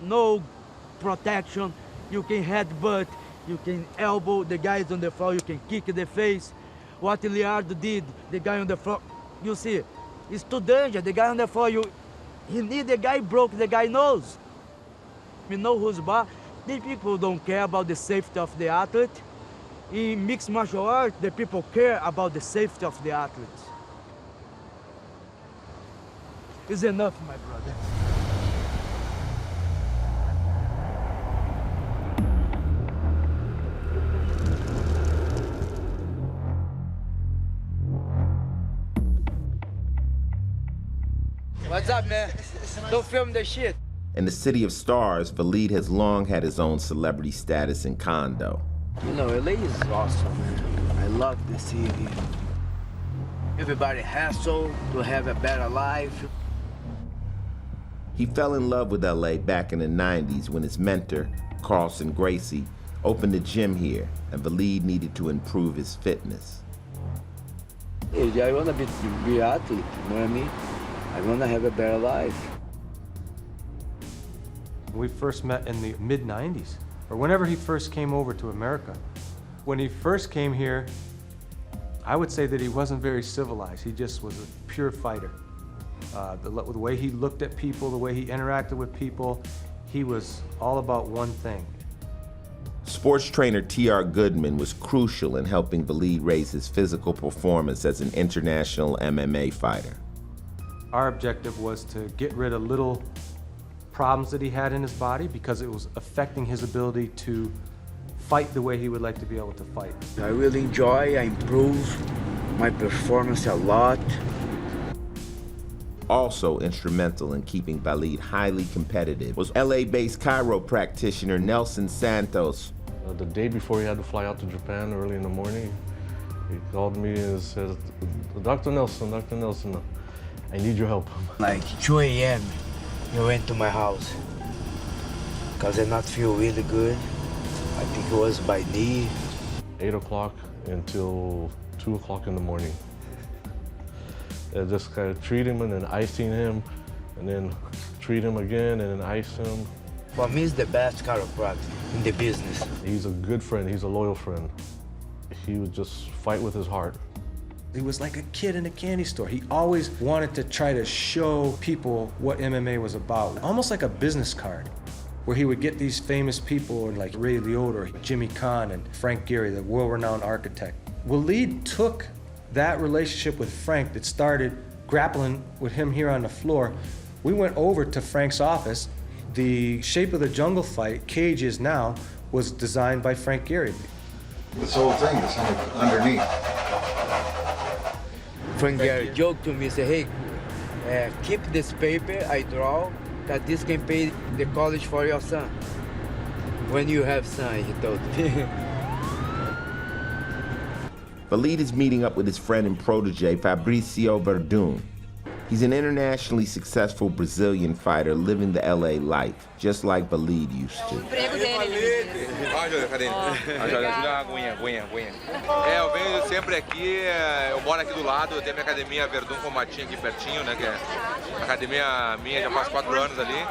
no protection. You can headbutt, you can elbow the guys on the floor, you can kick in the face. What Liardo did, the guy on the floor, you see, it's too dangerous. The guy on the floor, he need the guy broke the guy's nose. You know who's bar? These people don't care about the safety of the athlete. In mixed martial arts, the people care about the safety of the athletes. It's enough, my brother. What's up, man? Don't film the shit. In the City of Stars, Valid has long had his own celebrity status in Kondo. You know, LA is awesome, man. I love the city. Everybody hustle to have a better life. He fell in love with LA back in the 90s when his mentor, Carlson Gracie, opened a gym here, and Valid needed to improve his fitness. I want to be athlete, you know what I mean? I want to have a better life. We first met in the mid-90s, or whenever he first came over to America. When he first came here, I would say that he wasn't very civilized. He just was a pure fighter. The way he looked at people, the way he interacted with people, he was all about one thing. Sports trainer T.R. Goodman was crucial in helping Valid raise his physical performance as an international MMA fighter. Our objective was to get rid of little problems that he had in his body because it was affecting his ability to fight the way he would like to be able to fight. I really enjoy, I improve my performance a lot. Also instrumental in keeping Valid highly competitive was LA-based chiro practitioner Nelson Santos. The day before he had to fly out to Japan early in the morning, he called me and said, Dr. Nelson, I need your help. Like 2 a.m., he went to my house because I not feel really good. I think it was by knee. 8 o'clock until 2 o'clock in the morning. I just kind of treat him and then icing him, and then treat him again and then ice him. For me, he's the best chiropractor in the business. He's a good friend, he's a loyal friend. He would just fight with his heart. He was like a kid in a candy store. He always wanted to try to show people what MMA was about, almost like a business card, where he would get these famous people like Ray Liotta, or Jimmy Kahn, and Frank Gehry, the world-renowned architect. Valid took that relationship with Frank that started grappling with him here on the floor. We went over to Frank's office. The Shape of the Jungle fight, Cage is now, was designed by Frank Gehry. This whole thing is underneath. Frank Gehry joked to me, say, hey, keep this paper I draw, that this can pay the college for your son. When you have son, he told me. Valid is meeting up with his friend and protege, Fabricio Verdun. He's an internationally successful Brazilian fighter living the LA life, just like Valid used to. Eu venho sempre aqui, eu moro aqui do lado, eu tenho minha academia Verdun Combatinho aqui pertinho, né, que é a academia minha já faz 4 anos ali.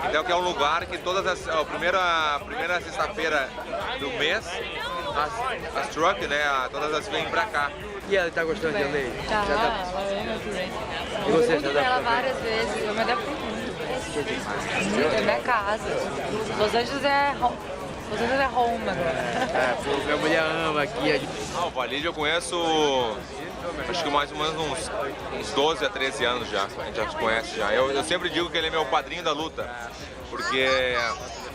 Então que é um lugar que todas a primeira sexta-feira do mês, as truck, né, todas as vêm pra cá. E ela tá gostando de LA? Tá, ela é muito bem. E você já ela várias vezes, eu me adapto muito. É minha casa. Los Angeles é home agora. Pô, minha mulher ama aqui. O Valid eu conheço, acho que mais ou menos uns 12 a 13 anos já. A gente já se conhece já. Eu sempre digo que ele é meu padrinho da luta, porque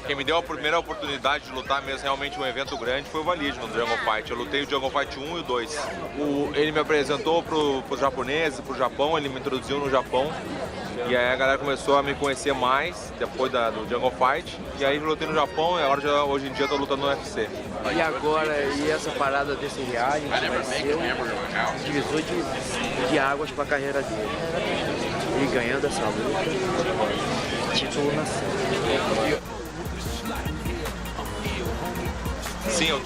Quem me deu a primeira oportunidade de lutar mesmo realmente um evento grande foi o Valide no Jungle Fight. Eu lutei o Jungle Fight 1 e o 2. Ele me apresentou pros japoneses, pro Japão, ele me introduziu no Japão. E aí a galera começou a me conhecer mais depois do Jungle Fight. E aí eu lutei no Japão e agora hoje em dia eu tô lutando no UFC. E agora, e essa parada desse reality vai ser um divisor de águas para a carreira dele. Ele ganhando essa luta, título nacional. Sim, eu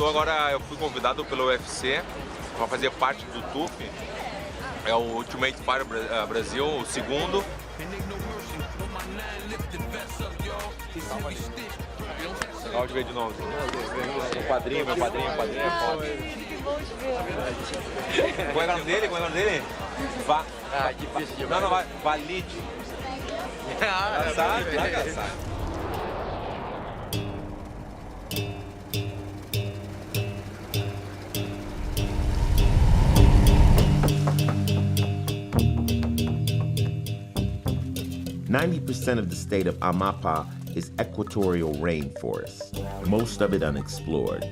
fui convidado pelo UFC para fazer parte do TUF. É o Ultimate Fighter Brasil, o segundo. Legal de ver de novo. Meu padrinho é foda. Qual é o nome dele? Difícil de Não, vai. Valide. Já sabe, já sabe. % of the state of Amapá is equatorial rainforest, most of it unexplored.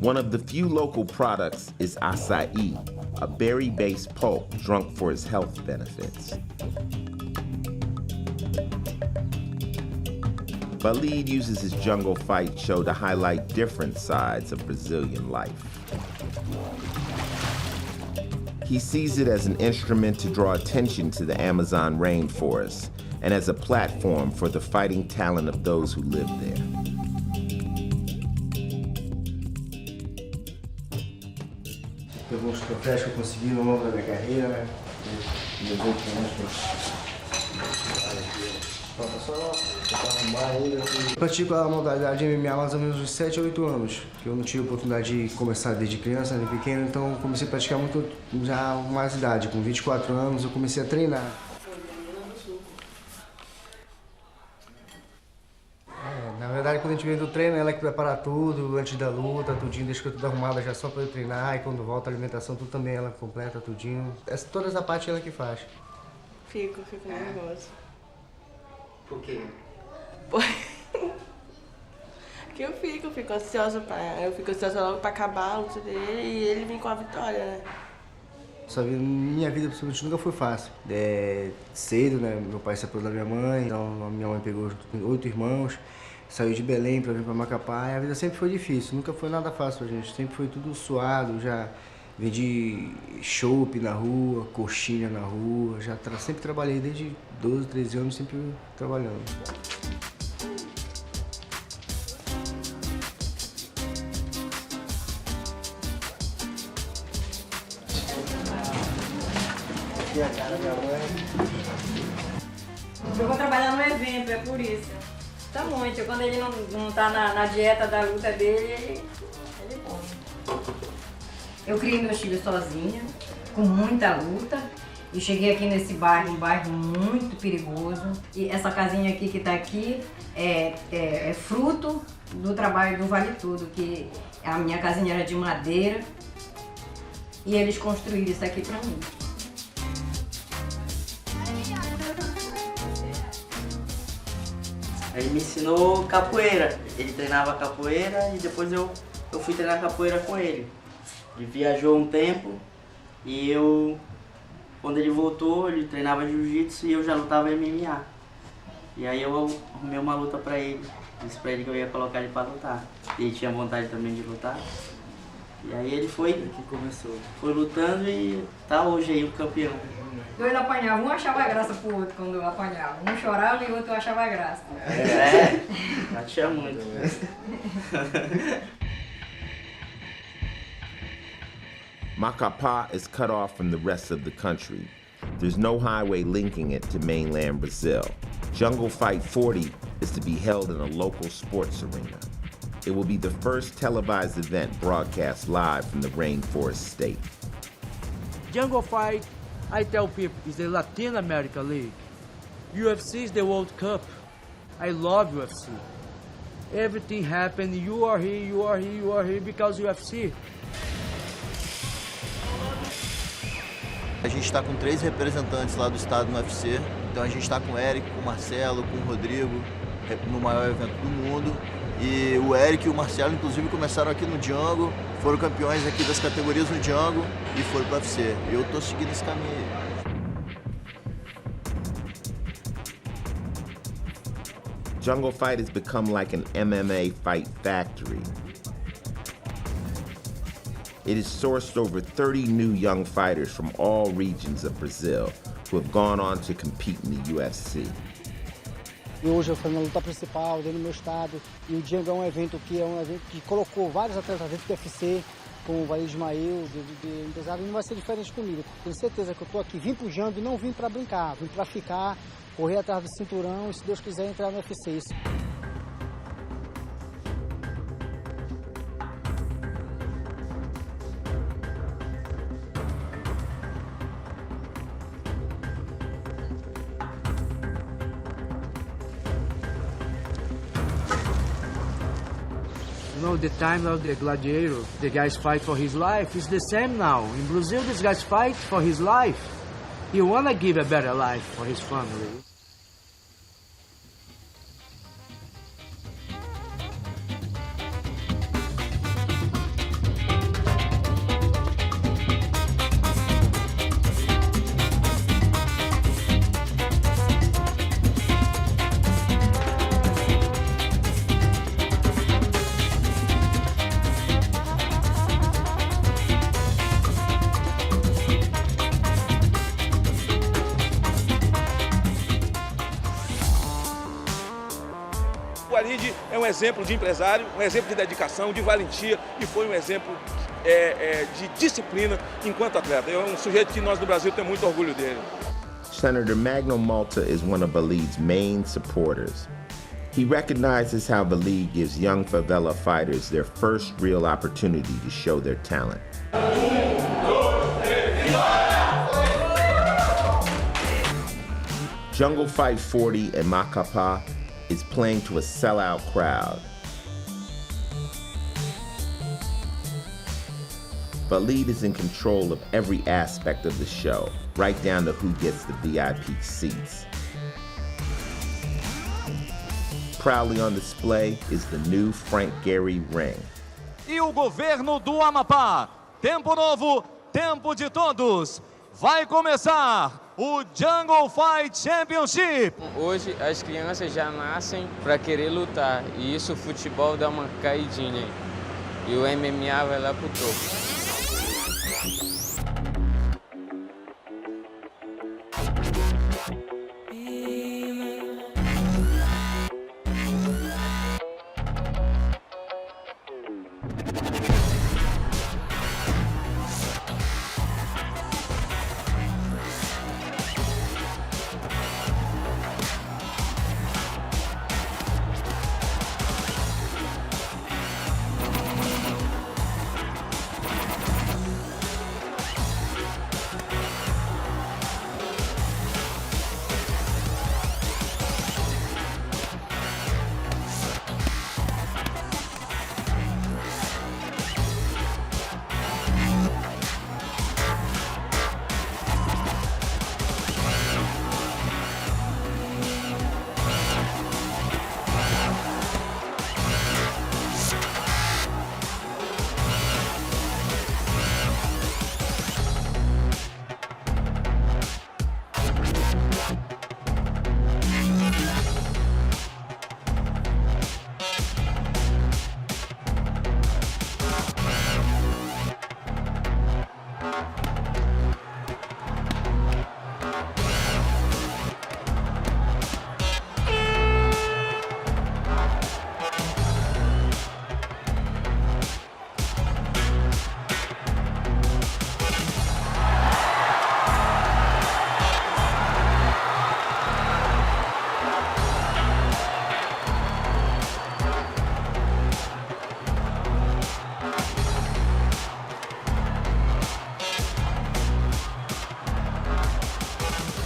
One of the few local products is acai, a berry-based pulp drunk for its health benefits. Valide uses his Jungle Fight show to highlight different sides of Brazilian life. He sees it as an instrument to draw attention to the Amazon rainforest and as a platform for the fighting talent of those who live there. Alguns troféus que eu consegui ao longo da minha carreira, né? Meus 8 anos. Eu pratico a modalidade MMA mais ou menos uns 7 a 8 anos. Eu não tive oportunidade de começar desde criança, nem pequeno, então comecei a praticar muito já com mais idade. Com 24 anos eu comecei a treinar. Na verdade, quando a gente vem do treino, ela que prepara tudo antes da luta, tudinho, deixa tudo arrumado já só para eu treinar. E quando volta a alimentação, tudo também ela completa, tudinho. Toda essa parte ela que faz. Fico nervosa. Por quê? Porque eu fico ansiosa logo pra acabar a luta dele e ele vem com a vitória, né? Sabe, minha vida principalmente nunca foi fácil. Cedo, né? Meu pai se separou da minha mãe, então a minha mãe pegou 8 irmãos, saiu de Belém pra vir pra Macapá, e a vida sempre foi difícil, nunca foi nada fácil pra gente, sempre foi tudo suado, já vendi chopp na rua, coxinha na rua, sempre trabalhei desde 12, 13 anos, sempre trabalhando. Aqui a cara da minha mãe. Eu vou trabalhar no evento, é por isso. Tá muito, quando ele não tá na dieta da luta dele, ele come. Eu criei meus filhos sozinha, com muita luta. E cheguei aqui nesse bairro, um bairro muito perigoso. E essa casinha aqui que tá aqui é fruto do trabalho do Vale Tudo, que a minha casinha era de madeira. E eles construíram isso aqui pra mim. Ele me ensinou capoeira. Ele treinava capoeira e depois eu fui treinar capoeira com ele. Ele viajou um tempo e quando ele voltou, ele treinava jiu-jitsu e eu já lutava MMA. E aí eu arrumei uma luta pra ele. Disse pra ele que eu ia colocar ele pra lutar. E ele tinha vontade também de lutar. E aí ele foi lutando e tá hoje aí o campeão. Dois apanhavam, um achava graça pro outro quando eu apanhava. Um chorava e o outro achava graça. Já tinha muito. Macapá is cut off from the rest of the country. There's no highway linking it to mainland Brazil. Jungle Fight 40 is to be held in a local sports arena. It will be the first televised event broadcast live from the Rainforest State. Jungle Fight, I tell people, is the Latin America League. UFC is the World Cup. I love UFC. Everything happened, you are here because UFC. A gente está com 3 representantes lá do estado no UFC. Então a gente está com o Eric, com o Marcelo, com o Rodrigo, no maior evento do mundo. E o Eric e o Marcelo, inclusive, começaram aqui no Django, foram campeões aqui das categorias no Django e foram para o UFC. E eu tô seguindo esse caminho aí. Jungle Fight has become like an MMA fight factory. It has sourced over 30 new young fighters from all regions of Brazil who have gone on to compete in the UFC. E hoje eu fui na luta principal dentro do meu estado, e o Django é um evento que colocou vários atletas dentro do UFC, com o Walid Ismail, de empresário, e não vai ser diferente comigo. Tenho certeza que eu estou aqui, vim pro Django e não vim para brincar, vim para ficar, correr atrás do cinturão e, se Deus quiser, entrar no UFC. You know, the time of the gladiator, the guys fight for his life, is the same now. In Brazil, these guys fight for his life. He wanna give a better life for his family. O Walid é um exemplo de empresário, um exemplo de dedicação, de valentia e foi um exemplo de disciplina enquanto atleta. É um sujeito que nós do Brasil temos muito orgulho dele. Senator Magno Malta is one of Walid's main supporters. He recognizes how Walid gives young favela fighters their first real opportunity to show their talent. Jungle Fight 40 in Macapá is playing to a sellout crowd. Walid is in control of every aspect of the show, right down to who gets the VIP seats. Proudly on display is the new Frank Gehry ring. E o governo do Amapá, tempo novo, tempo de todos. Vai começar o Jungle Fight Championship. Hoje as crianças já nascem para querer lutar e isso o futebol dá uma caidinha e o MMA vai lá pro topo.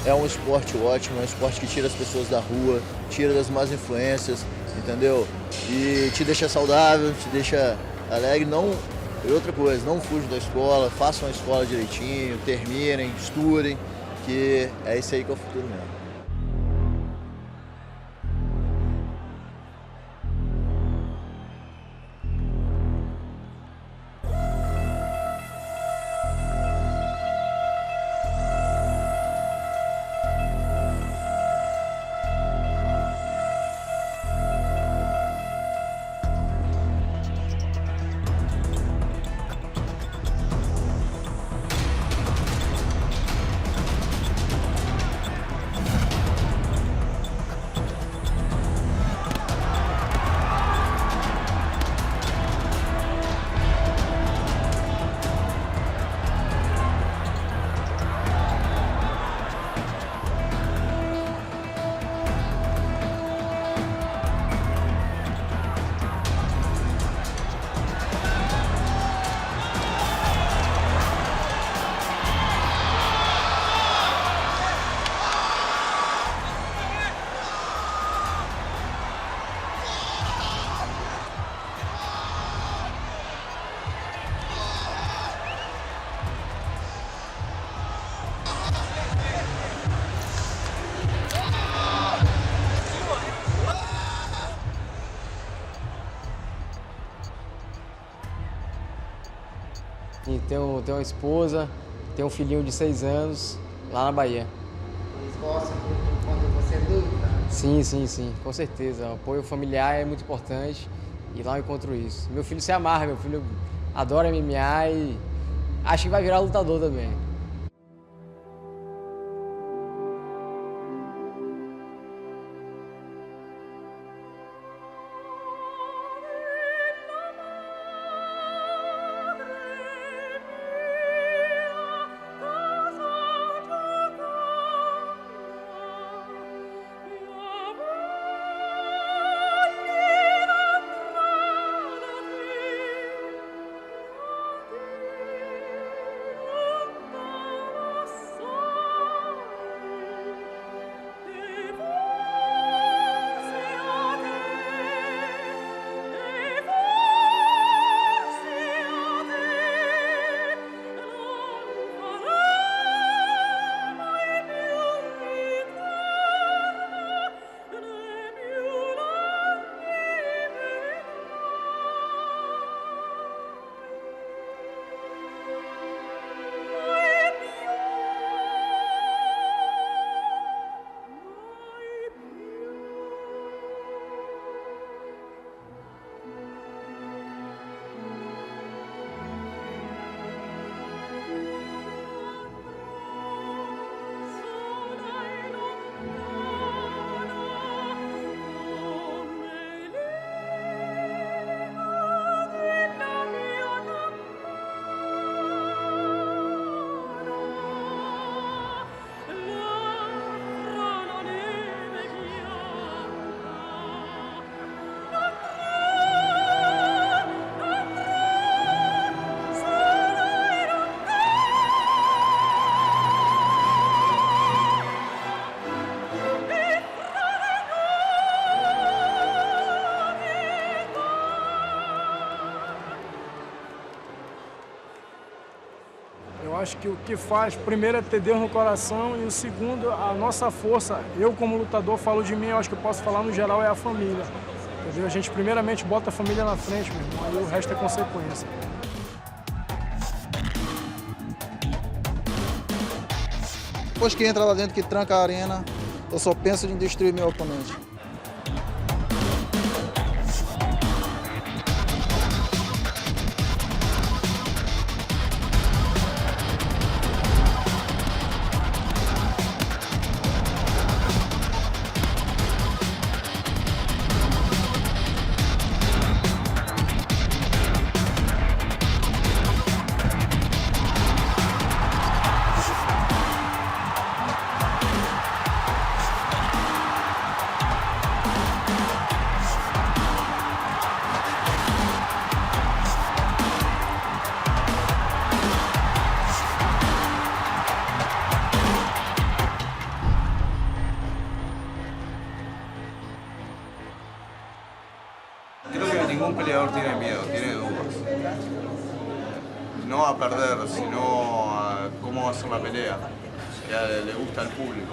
É um esporte ótimo, é um esporte que tira as pessoas da rua, tira das más influências, entendeu? E te deixa saudável, te deixa alegre, não E outra coisa, não fujam da escola, façam a escola direitinho, terminem, estudem, que é isso aí que é o futuro mesmo. E tenho uma esposa, tenho um filhinho de 6 anos lá na Bahia. Eles gostam quando você luta? Sim, com certeza. O apoio familiar é muito importante e lá eu encontro isso. Meu filho se amarra, meu filho adora MMA e acho que vai virar lutador também. Eu acho que o que faz, primeiro, é ter Deus no coração e o segundo, a nossa força. Eu, como lutador, falo de mim, eu acho que eu posso falar no geral, é a família. Entendeu? A gente, primeiramente, bota a família na frente, meu irmão, aí o resto é consequência. Depois que entra lá dentro, que tranca a arena, eu só penso em destruir meu oponente. Creo que ningún peleador tiene miedo, tiene dudas. a perder, sino a cómo va a ser la pelea, que le gusta al público.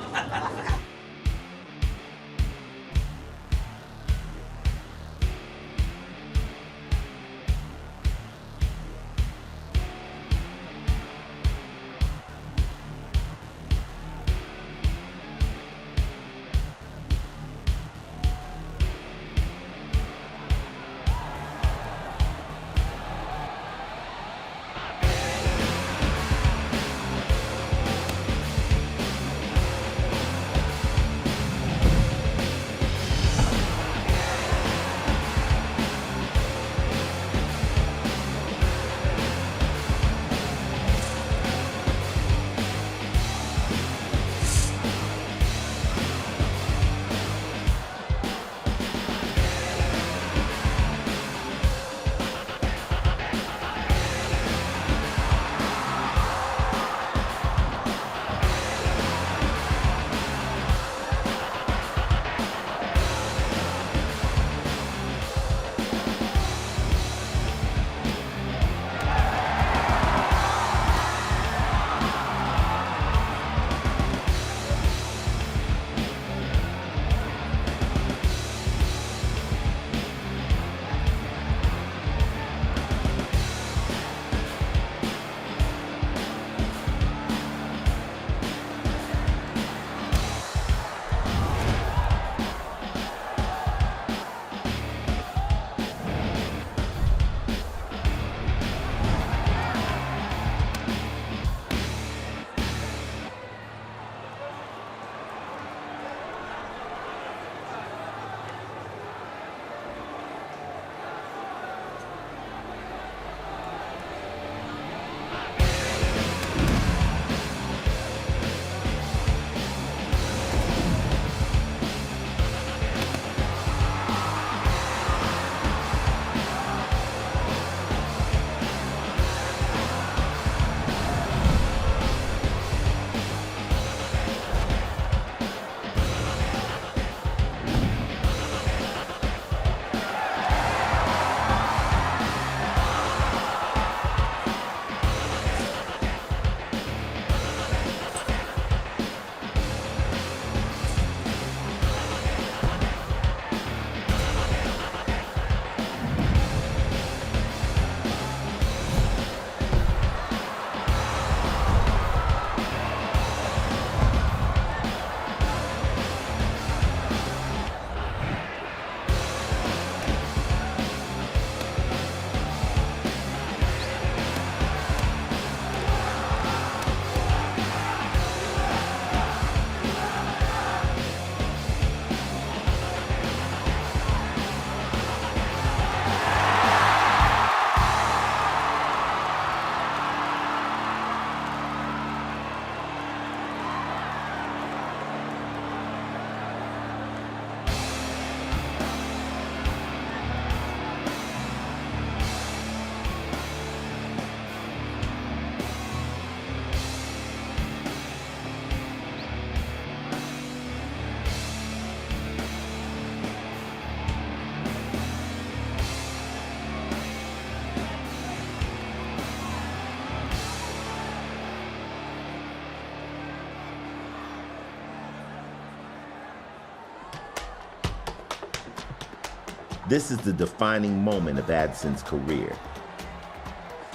This is the defining moment of Adson's career.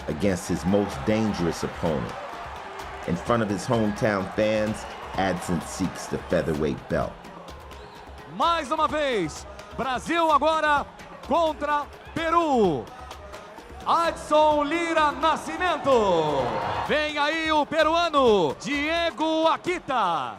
Against his most dangerous opponent. In front of his hometown fans, Adson seeks the featherweight belt. Mais uma vez, Brasil agora contra Peru. Adson Lira Nascimento. Vem aí o peruano, Diego Akita.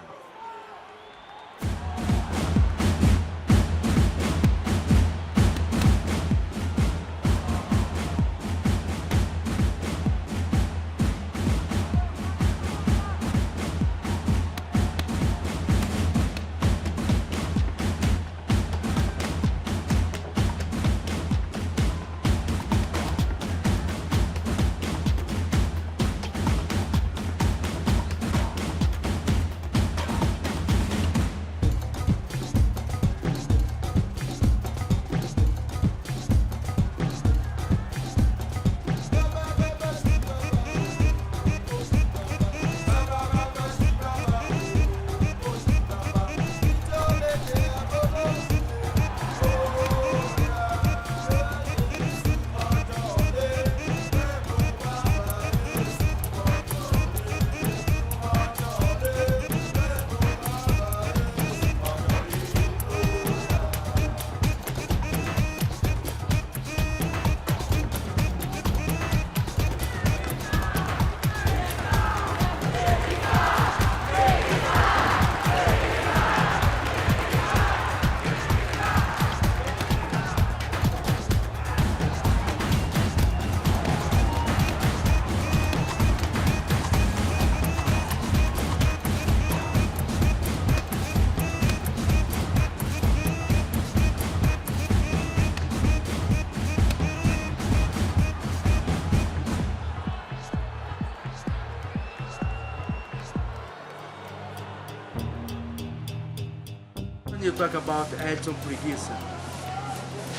you talk about Edson Preguiça.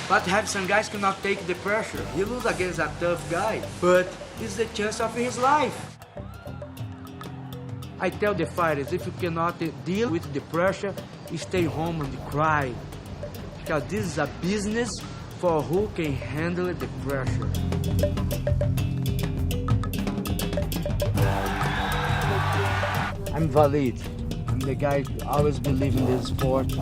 But have some guys cannot take the pressure. He lose against a tough guy, but it's the chance of his life. I tell the fighters, if you cannot deal with the pressure, stay home and cry. Because this is a business for who can handle the pressure. I'm Valid. I'm the guy who always believe in this sport.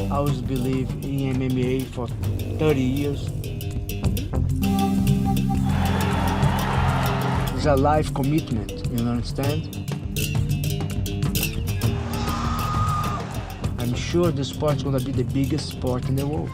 I always believe in MMA for 30 years. It's a life commitment, you understand? I'm sure this sport is going to be the biggest sport in the world.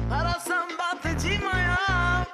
Para samba de manhã